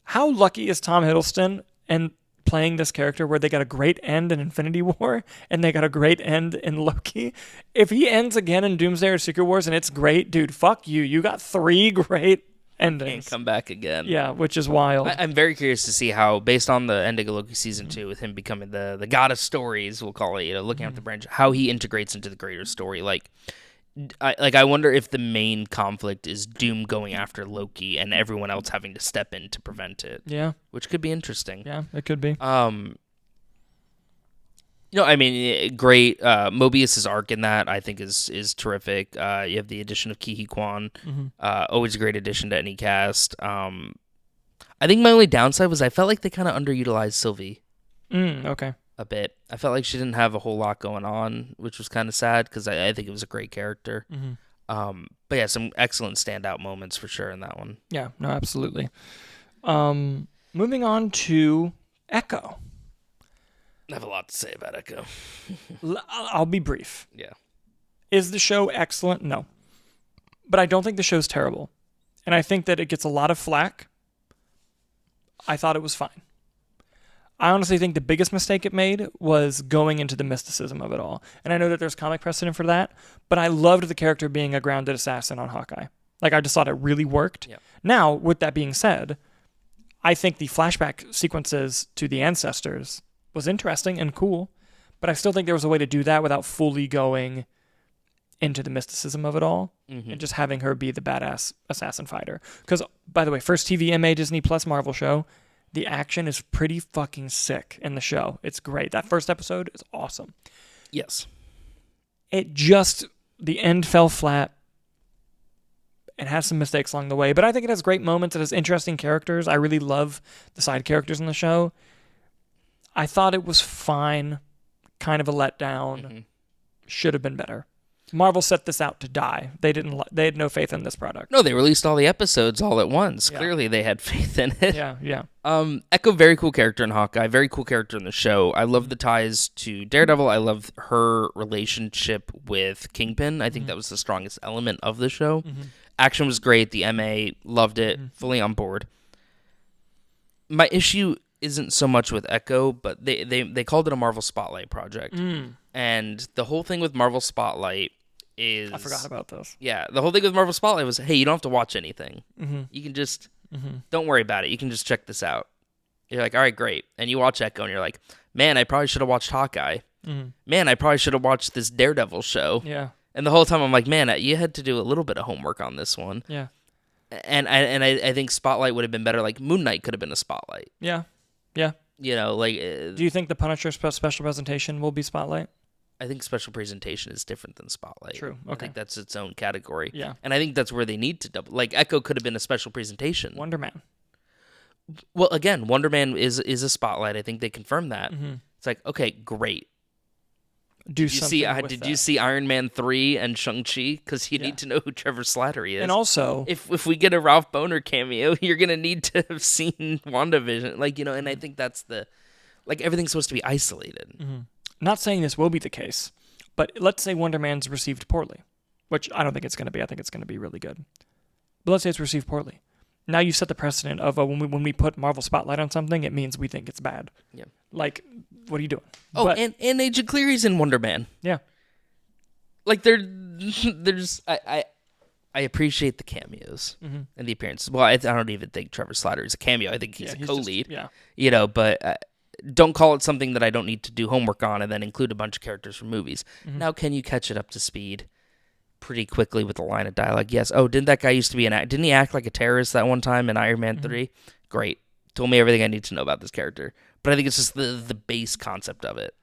How lucky is Tom Hiddleston and playing this character where they got a great end in Infinity War and they got a great end in Loki? If he ends again in Doomsday or Secret Wars and it's great, dude, fuck you. You got 3 great endings. Can't come back again. Yeah, which is wild. I'm very curious to see how, based on the ending of Loki Season 2, with him becoming the god of stories, we'll call it, looking at the branch, how he integrates into the greater story. I wonder if the main conflict is Doom going after Loki and everyone else having to step in to prevent it. Yeah. Which could be interesting. Yeah, it could be. I mean, great. Mobius's arc in that I think is terrific. You have the addition of Ki-Hee Kwan, always a great addition to any cast. I think my only downside was I felt like they kind of underutilized Sylvie. Okay. A bit. I felt like she didn't have a whole lot going on, which was kind of sad because I think it was a great character. But yeah, some excellent standout moments for sure in that one. Yeah, no, absolutely. Moving on to Echo. I have a lot to say about Echo. I'll be brief. Yeah. Is the show excellent? No. But I don't think the show's terrible. And I think that it gets a lot of flack. I thought it was fine. I honestly think the biggest mistake it made was going into the mysticism of it all. And I know that there's comic precedent for that, but I loved the character being a grounded assassin on Hawkeye. Like, I just thought it really worked. Yep. Now, with that being said, I think the flashback sequences to the ancestors was interesting and cool, but I still think there was a way to do that without fully going into the mysticism of it all and just having her be the badass assassin fighter. Because, by the way, first TVMA Disney Plus Marvel show, the action is pretty fucking sick in the show. It's great. That first episode is awesome. Yes. The end fell flat and has some mistakes along the way, but I think it has great moments. It has interesting characters. I really love the side characters in the show. I thought it was fine, kind of a letdown. Should have been better. Marvel set this out to die. They had no faith in this product. No, they released all the episodes all at once. Yeah. Clearly they had faith in it. Yeah. Echo, very cool character in Hawkeye, very cool character in the show. I love the ties to Daredevil. I love her relationship with Kingpin. I think that was the strongest element of the show. Action was great. The MA, loved it. Fully on board. My issue isn't so much with Echo, but they called it a Marvel Spotlight project. And the whole thing with Marvel Spotlight is... I forgot about this. Yeah, the whole thing with Marvel Spotlight was, hey, you don't have to watch anything. You can just... Don't worry about it. You can just check this out. You're like, all right, great. And you watch Echo, and you're like, man, I probably should have watched Hawkeye. Man, I probably should have watched this Daredevil show. Yeah. And the whole time I'm like, man, you had to do a little bit of homework on this one. Yeah. And I think Spotlight would have been better. Like, Moon Knight could have been a Spotlight. Yeah. You know, like... do you think the Punisher special presentation will be Spotlight? I think special presentation is different than Spotlight. True. Okay. I think that's its own category. Yeah. And I think that's where they need to double. Like, Echo could have been a special presentation. Wonder Man. Well, again, Wonder Man is a Spotlight. I think they confirmed that. It's like, okay, great. Did you see Iron Man 3 and Shang-Chi? Because you need to know who Trevor Slattery is. And also... If we get a Ralph Bohner cameo, you're going to need to have seen WandaVision. Like, you know, and I think that's the... Like, everything's supposed to be isolated. Not saying this will be the case, but let's say Wonder Man's received poorly, which I don't think it's going to be. I think it's going to be really good. But let's say it's received poorly. Now you set the precedent of when we put Marvel Spotlight on something, it means we think it's bad. Yeah. Like, what are you doing? Oh, and Agent Cleary's in Wonder Man. Yeah. Like, there's... I appreciate the cameos and the appearances. Well, I don't even think Trevor Slattery is a cameo. I think he's a co-lead. You know, but... don't call it something that I don't need to do homework on and then include a bunch of characters from movies. Now, can you catch it up to speed pretty quickly with a line of dialogue? Yes. Oh, didn't that guy used to be didn't he act like a terrorist that one time in Iron Man 3? Great. Told me everything I need to know about this character. But I think it's just the base concept of it.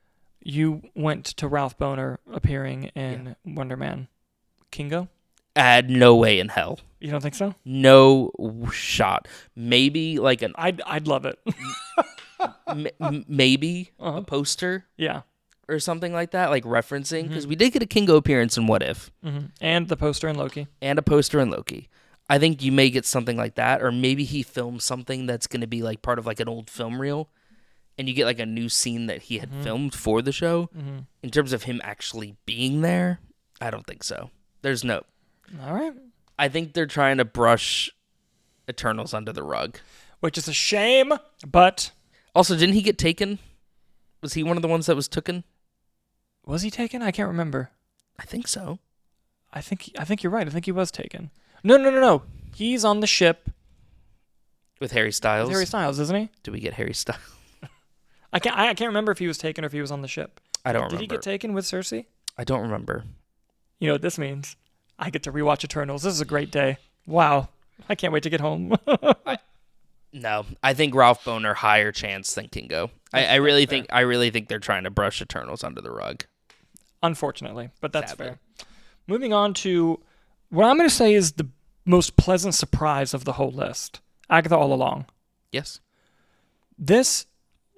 You went to Ralph Bohner appearing in Wonder Man. Kingo? No way in hell. You don't think so? No shot. Maybe like an... I'd love it. Maybe a poster, or something like that, like referencing, because we did get a Kingo appearance in What If, and the poster in Loki, I think you may get something like that, or maybe he filmed something that's going to be like part of like an old film reel, and you get like a new scene that he had filmed for the show. In terms of him actually being there, I don't think so. There's no. All right. I think they're trying to brush Eternals under the rug, which is a shame, but. Also, didn't he get taken? Was he one of the ones that was taken? Was he taken? I can't remember. I think so. I think you're right. I think he was taken. No. He's on the ship with Harry Styles. With Harry Styles, isn't he? Do we get Harry Styles? I can't remember if he was taken or if he was on the ship. I don't remember. Did he get taken with Cersei? I don't remember. You know what this means? I get to rewatch Eternals. This is a great day. Wow. I can't wait to get home. No, I think Ralph Boner higher chance than Kingo. I really think they're trying to brush Eternals under the rug. Unfortunately, but that's Sadly. fair. Moving on to what I'm going to say is the most pleasant surprise of the whole list. Agatha All Along. Yes. This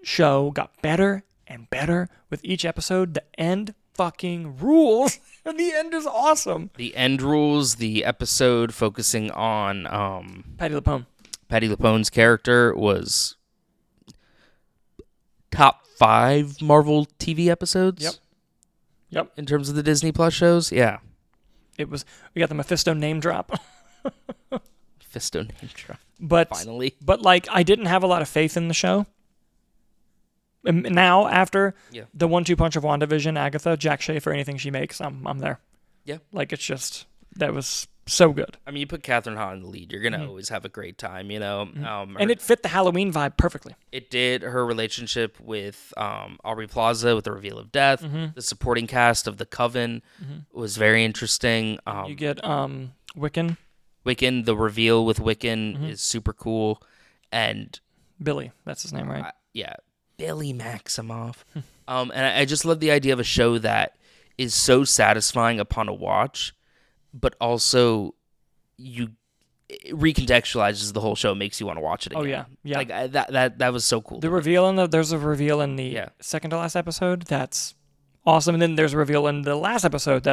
show got better and better with each episode. The end fucking rules. And the end is awesome. The end rules. The episode focusing on Patti LuPone. Patti LuPone's character was top 5 Marvel TV episodes. Yep. In terms of the Disney Plus shows, yeah. We got the Mephisto name drop. Mephisto name drop. But finally. But like, I didn't have a lot of faith in the show. And now, after the 1-2 punch of WandaVision, Agatha, Jack Schaefer, anything she makes, I'm there. Yeah. Like, it's just, that was so good. I mean, you put Catherine Hahn in the lead, you're going to always have a great time, you know? And it fit the Halloween vibe perfectly. It did. Her relationship with Aubrey Plaza with the reveal of death, the supporting cast of The Coven was very interesting. You get Wiccan. Wiccan, the reveal with Wiccan is super cool. And Billy, that's his name, right? Yeah, Billy Maximoff. And I just love the idea of a show that is so satisfying upon a watch, but also it recontextualizes the whole show, makes you want to watch it again. Oh yeah. Like that was so cool. There's a reveal in the second to last episode that's awesome, and then there's a reveal in the last episode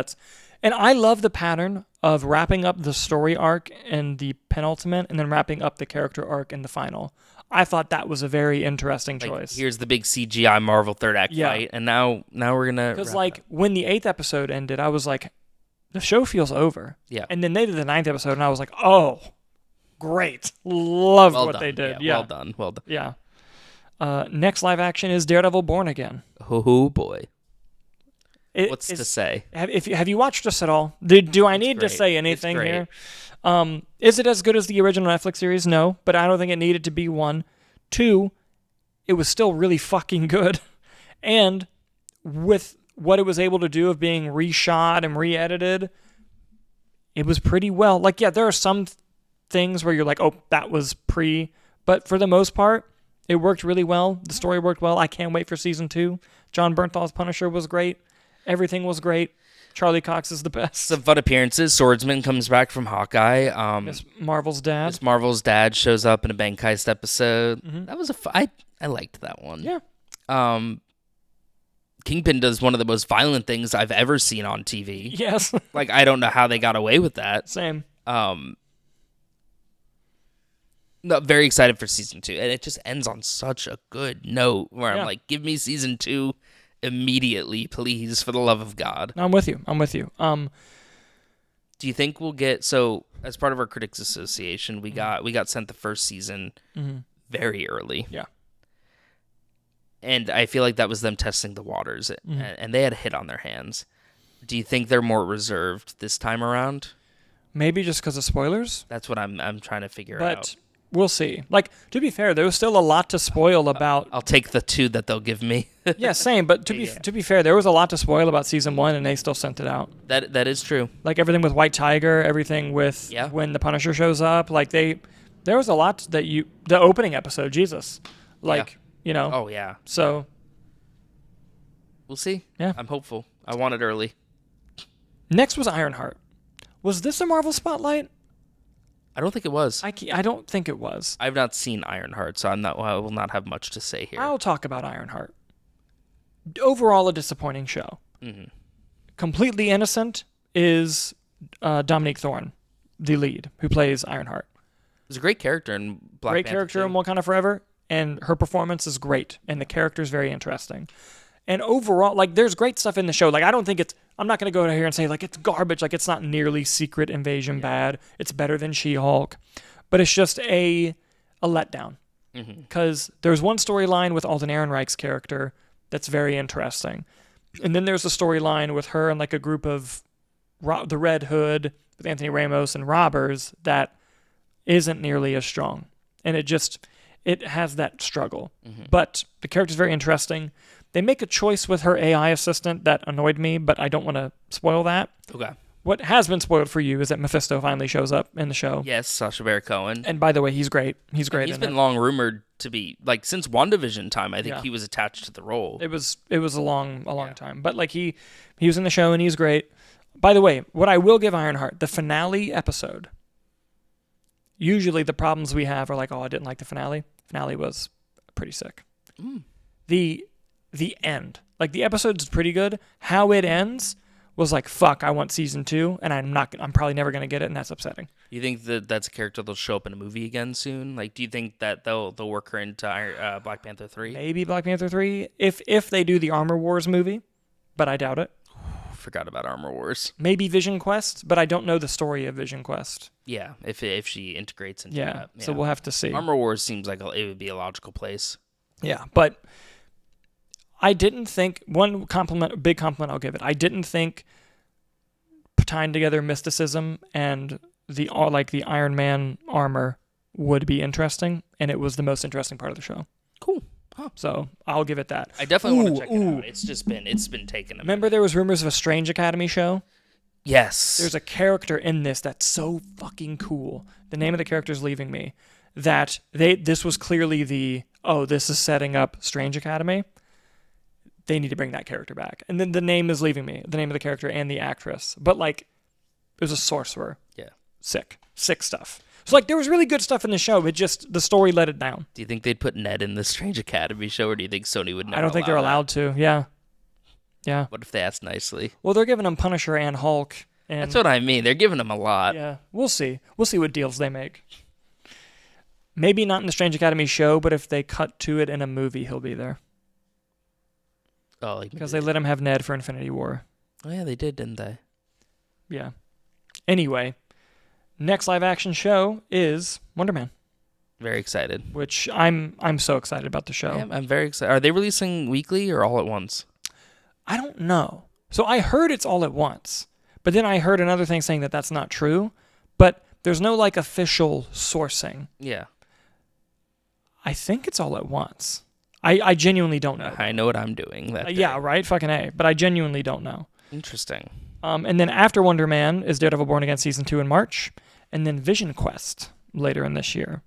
and I love the pattern of wrapping up the story arc in the penultimate and then wrapping up the character arc in the final. I thought that was a very interesting choice. Here's the big CGI Marvel third act fight, and now we're gonna. Because when the 8th episode ended, I was like, the show feels over. Yeah. And then they did the 9th episode, and I was like, oh, great, loved what they did. Yeah, well done. Yeah. Next live action is Daredevil: Born Again. Oh boy. What's to say? Have you watched this at all? Do I need to say anything here? Is it as good as the original Netflix series? No, but I don't think it needed to be. 1. 2, it was still really fucking good. And with what it was able to do of being reshot and re-edited, it was pretty well. Like, yeah, there are some things where you're like, oh, that was but for the most part, it worked really well. The story worked well. I can't wait for season 2. John Bernthal's Punisher was great. Everything was great. Charlie Cox is the best. Some fun appearances. Swordsman comes back from Hawkeye. Miss Marvel's dad. Miss Marvel's dad shows up in a bank heist episode. That was I liked that one. Yeah. Kingpin does one of the most violent things I've ever seen on TV. Yes. Like, I don't know how they got away with that. Same. No, very excited for season 2, and it just ends on such a good note where I'm like, give me season 2 immediately, please, for the love of God. I'm with you. Do you think we'll get, so as part of our Critics Association, we got sent the first season very early. Yeah. And I feel like that was them testing the waters, and they had a hit on their hands. Do you think they're more reserved this time around? Maybe just because of spoilers. That's what I'm trying to figure but out. We'll see. Like, to be fair, there was still a lot to spoil about. I'll take the 2 that they'll give me. Yeah, same. But to be fair, there was a lot to spoil about season 1, and they still sent it out. That is true. Like everything with White Tiger, everything with when the Punisher shows up. Like there was a lot that the opening episode, Jesus, you know. Oh yeah. So we'll see. Yeah, I'm hopeful. I want it early. Next was Ironheart. Was this a Marvel spotlight? I don't think it was. I don't think it was. I've not seen Ironheart, so I will not have much to say here. I'll talk about Ironheart. Overall, a disappointing show. Completely Innocent is Dominique Thorne, the lead, who plays Ironheart. He's a great character in Black Panther. Great character in Wakanda Forever, and her performance is great, and the character is very interesting. And overall, like, there's great stuff in the show. Like, I don't think I'm not going to go here and say, like, it's garbage. Like, it's not nearly Secret Invasion bad. It's better than She-Hulk. But it's just a letdown. Because there's one storyline with Alden Ehrenreich's character that's very interesting. And then there's a storyline with her and, like, a group of the Red Hood with Anthony Ramos and robbers that isn't nearly as strong. And it has that struggle. But the character's very interesting. They make a choice with her AI assistant that annoyed me, but I don't want to spoil that. Okay. What has been spoiled for you is that Mephisto finally shows up in the show. Yes, Sacha Baron Cohen. And by the way, he's great. He's great. He's been long rumored to be, like, since WandaVision time. I think he was attached to the role. It was a long time, but like he was in the show and he's great. By the way, what I will give Ironheart, the finale episode. Usually the problems we have are like, oh, I didn't like the finale. Finale was pretty sick. The end, like the episode's pretty good. How it ends was like, fuck, I want season 2, and I'm probably never going to get it, and that's upsetting. You think that's a character that'll show up in a movie again soon? Like, do you think that they'll work her into Black Panther 3? Maybe Black Panther 3, if they do the Armor Wars movie, but I doubt it. Forgot about Armor Wars. Maybe Vision Quest, but I don't know the story of Vision Quest. Yeah, if she integrates into that. Yeah, so we'll have to see. Armor Wars seems like it would be a logical place. Yeah, but I didn't think, big compliment I'll give it, I didn't think tying together mysticism and the Iron Man armor would be interesting, and it was the most interesting part of the show. Cool. Huh. So I'll give it that. I definitely want to check it out. It's been taken a Remember there was rumors of a Strange Academy show? Yes. There's a character in this that's so fucking cool. The name of the character's leaving me. That this was clearly this is setting up Strange Academy. They need to bring that character back. And then the name is leaving me. The name of the character and the actress. But like, it was a sorcerer. Yeah. Sick stuff. So like, there was really good stuff in the show. It just, the story let it down. Do you think they'd put Ned in the Strange Academy show, or do you think Sony would never I don't think they're allowed to. Yeah. Yeah. What if they asked nicely? Well, they're giving him Punisher and Hulk. And that's what I mean. They're giving him a lot. Yeah. We'll see. We'll see what deals they make. Maybe not in the Strange Academy show, but if they cut to it in a movie, he'll be there. Oh, like because they let him have Ned for Infinity War. Oh yeah, they did, didn't they? Yeah. Anyway, next live action show is Wonder Man. Very excited. Which I'm so excited about the show. I'm very excited. Are they releasing weekly or all at once? I don't know. So I heard it's all at once, but then I heard another thing saying that that's not true. But there's no like official sourcing. Yeah. I think it's all at once. I genuinely don't know. I know what I'm doing. Yeah, right? Fucking A. But I genuinely don't know. Interesting. And then after Wonder Man is Daredevil Born Again Season 2 in March. And then Vision Quest later in this year.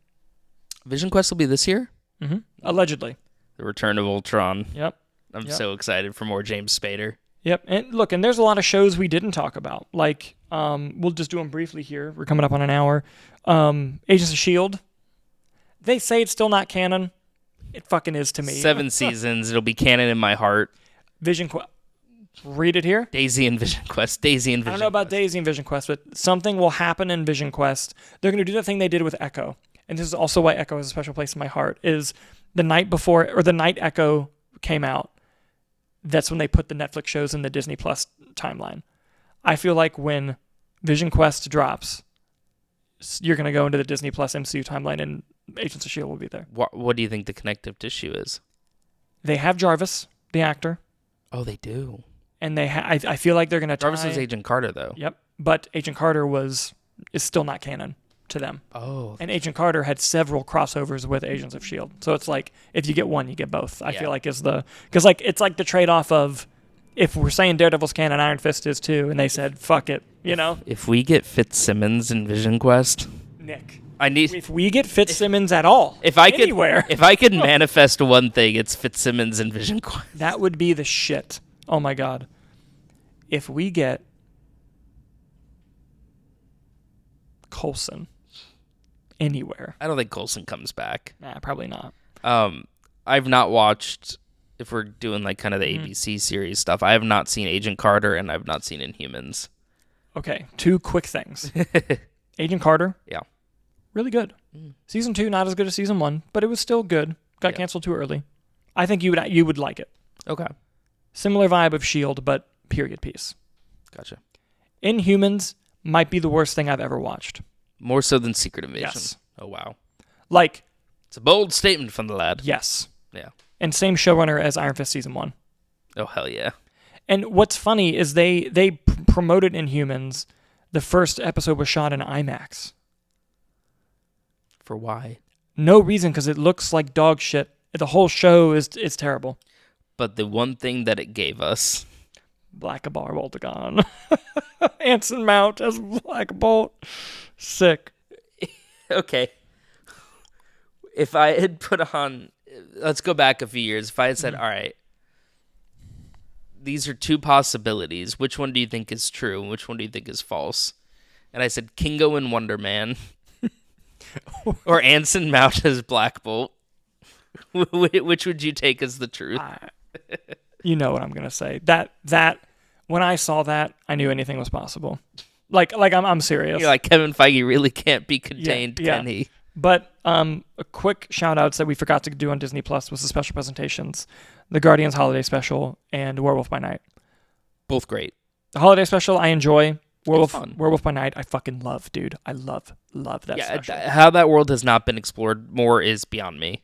Vision Quest will be this year? Mm-hmm. Allegedly. The Return of Ultron. Yep. I'm so excited for more James Spader. Yep. And look, and there's a lot of shows we didn't talk about. Like, we'll just do them briefly here. We're coming up on an hour. Agents of S.H.I.E.L.D. They say it's still not canon. It fucking is to me. 7 seasons. It'll be canon in my heart. Vision Quest. Read it here. Daisy and Vision Quest. Daisy and Vision Quest. I don't know about Daisy and Vision Quest, but something will happen in Vision Quest. They're going to do the thing they did with Echo. And this is also why Echo has a special place in my heart, is the night before, or the night Echo came out, that's when they put the Netflix shows in the Disney Plus timeline. I feel like when Vision Quest drops, you're going to go into the Disney Plus MCU timeline and Agents of S.H.I.E.L.D. will be there. What do you think the connective tissue is? They have Jarvis, the actor. Oh, they do. And they I feel like they're going to Jarvis was Agent Carter, though. Yep. But Agent Carter is still not canon to them. Oh. And Agent Carter had several crossovers with Agents of S.H.I.E.L.D. So it's like, if you get one, you get both. I feel like because like it's like the trade-off of, if we're saying Daredevil's canon, Iron Fist is too, and they said, fuck it, you know? If we get Fitzsimmons in Vision Quest... Nick. If we get Fitzsimmons at all, if I could manifest one thing, it's Fitzsimmons in Vision Quest. That would be the shit. Oh my god. If we get Coulson anywhere. I don't think Coulson comes back. Nah, probably not. I've not watched, if we're doing like kind of the ABC series stuff, I have not seen Agent Carter and I've not seen Inhumans. Okay, 2 quick things. Agent Carter. Yeah. Really good. Season 2, not as good as Season 1, but it was still good. Got canceled too early. I think you would like it. Okay. Similar vibe of S.H.I.E.L.D., but period piece. Gotcha. Inhumans might be the worst thing I've ever watched. More so than Secret Invasion? Yes. Oh, wow. Like... It's a bold statement from the lad. Yes. Yeah. And same showrunner as Iron Fist Season 1. Oh, hell yeah. And what's funny is they promoted Inhumans. The first episode was shot in IMAX. For why? No reason, because it looks like dog shit. The whole show is terrible. But the one thing that it gave us... Black Bolt gone. Anson Mount as Black Bolt. Sick. Okay. If I had put on, let's go back a few years. If I had said, all right, these are two possibilities. Which one do you think is true? And which one do you think is false? And I said Kingo and Wonder Man. Or Anson Mount as Black Bolt. Which would you take as the truth? You know what I'm going to say. That when I saw that, I knew anything was possible. Like I'm serious. You're like, Kevin Feige really can't be contained, can he? But a quick shout outs that we forgot to do on Disney Plus was the special presentations, the Guardians Holiday Special and Werewolf by Night. Both great. The Holiday Special I enjoy. Werewolf by Night I fucking love, dude. I love that special. How that world has not been explored more is beyond me.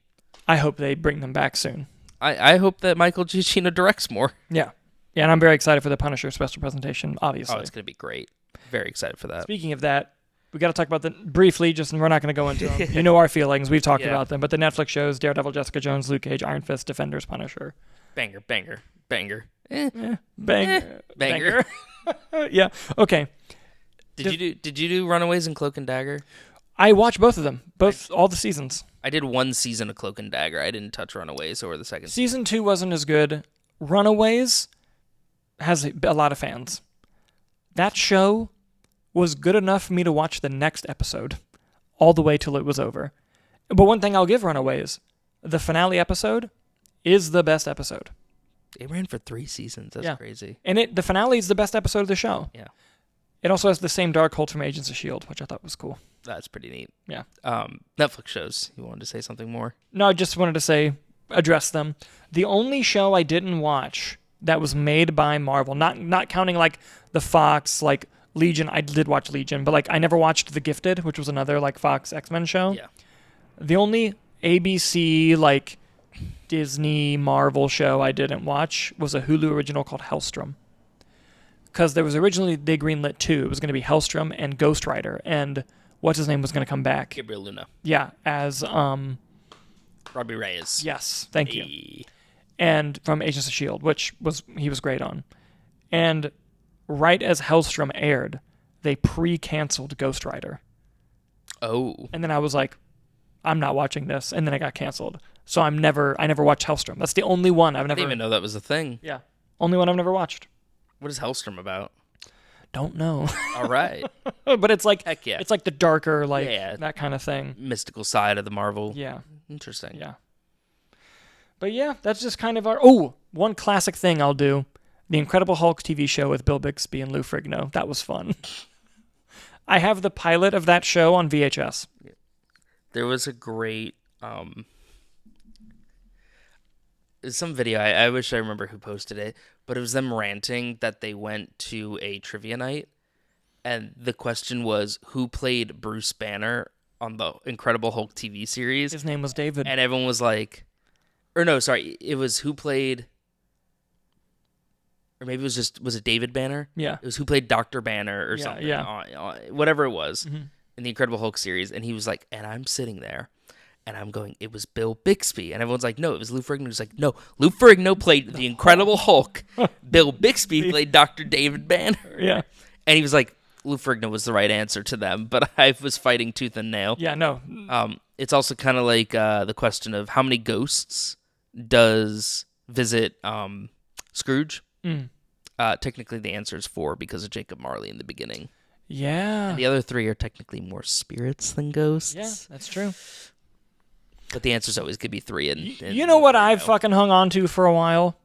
I hope they bring them back soon. I hope that Michael Giacchino directs more. Yeah, and I'm very excited for the Punisher special presentation. Obviously, it's going to be great. Very excited for that. Speaking of that, we got to talk about them briefly. Just we're not going to go into them. You know our feelings. We've talked about them. But the Netflix shows: Daredevil, Jessica Jones, Luke Cage, Iron Fist, Defenders, Punisher. Banger. Banger. Yeah. Okay. Did you do Runaways and Cloak and Dagger? I watched both of them. All the seasons. I did one season of Cloak and Dagger. I didn't touch Runaways or the second. Season 2 wasn't as good. Runaways has a lot of fans. That show was good enough for me to watch the next episode all the way till it was over. But one thing I'll give Runaways, the finale episode is the best episode. It ran for 3 seasons. That's crazy. And the finale is the best episode of the show. Yeah. It also has the same dark hold from Agents of S.H.I.E.L.D., which I thought was cool. That's pretty neat. Yeah. Netflix shows. You wanted to say something more? No, I just wanted to say, address them. The only show I didn't watch that was made by Marvel, not counting like the Fox, like Legion. I did watch Legion, but like I never watched The Gifted, which was another like Fox X-Men show. Yeah. The only ABC like Disney Marvel show I didn't watch was a Hulu original called Hellstrom. Because there was originally, they greenlit 2. It was going to be Hellstrom and Ghost Rider, and what's his name was going to come back. Gabriel Luna. Yeah, as Robbie Reyes. Yes, thank you. And from Agents of S.H.I.E.L.D., which he was great on. And right as Hellstrom aired, they pre-canceled Ghost Rider. Oh. And then I was like, I'm not watching this, and then it got canceled. So I never watched Hellstrom. That's the only one I've never. I didn't even know that was a thing. Yeah, only one I've never watched. What is Hellstrom about? Don't know. All right. But it's like, heck yeah. It's like the darker, like that kind of thing. Mystical side of the Marvel. Yeah. Interesting. Yeah. But yeah, that's just kind of our... one classic thing I'll do. The Incredible Hulk TV show with Bill Bixby and Lou Ferrigno. That was fun. I have the pilot of that show on VHS. There was a great... some video, I wish I remember who posted it, but it was them ranting that they went to a trivia night, and the question was, who played Bruce Banner on the Incredible Hulk TV series? His name was David. And everyone was like... Or no, sorry, it was who played... Or maybe it was it David Banner? Yeah. It was who played Dr. Banner or something. Yeah. Whatever it was in the Incredible Hulk series, and he was like, and I'm sitting there. And I'm going, it was Bill Bixby. And everyone's like, no, it was Lou Ferrigno. He's like, no, Lou Ferrigno played the Incredible Hulk. Bill Bixby played Dr. David Banner. Yeah. And he was like, Lou Ferrigno was the right answer to them, but I was fighting tooth and nail. Yeah, no. It's also kind of like the question of how many ghosts does visit Scrooge? Technically, the answer is 4 because of Jacob Marley in the beginning. Yeah. And the other 3 are technically more spirits than ghosts. Yeah, that's true. But the answer's always could be 3. And you know what I've fucking hung on to for a while?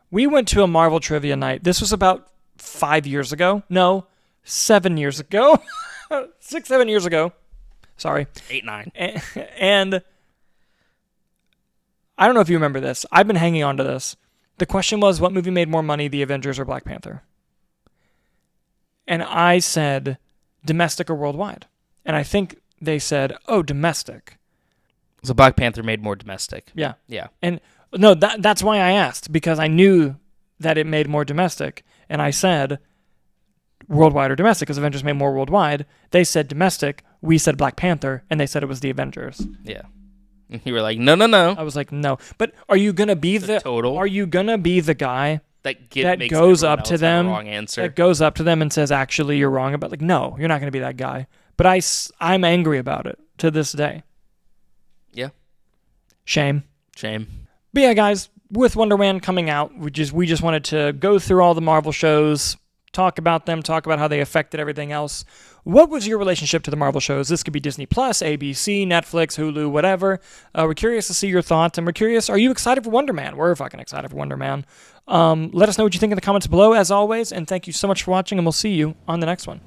We went to a Marvel trivia night. This was about 5 years ago. No, 7 years ago. 6, 7 years ago. Sorry. 8, 9. And I don't know if you remember this. I've been hanging on to this. The question was, what movie made more money, The Avengers or Black Panther? And I said, domestic or worldwide? And I think they said, domestic. So Black Panther made more domestic. Yeah. Yeah. And no, that's why I asked, because I knew that it made more domestic. And I said worldwide or domestic, because Avengers made more worldwide. They said domestic. We said Black Panther, and they said it was the Avengers. Yeah. You were like, no. I was like, no. But are you gonna be the total? Are you gonna be the guy goes up to them. Wrong answer. That goes up to them and says, "Actually, you're wrong about." Like, no, you're not going to be that guy. But I'm angry about it to this day. Yeah. Shame. But yeah, guys, with Wonder Man coming out, we just wanted to go through all the Marvel shows, talk about them, talk about how they affected everything else. What was your relationship to the Marvel shows? This could be Disney Plus, ABC, Netflix, Hulu, whatever. We're curious to see your thoughts, and we're curious, are you excited for Wonder Man? We're fucking excited for Wonder Man. Let us know what you think in the comments below, as always, and thank you so much for watching, and we'll see you on the next one.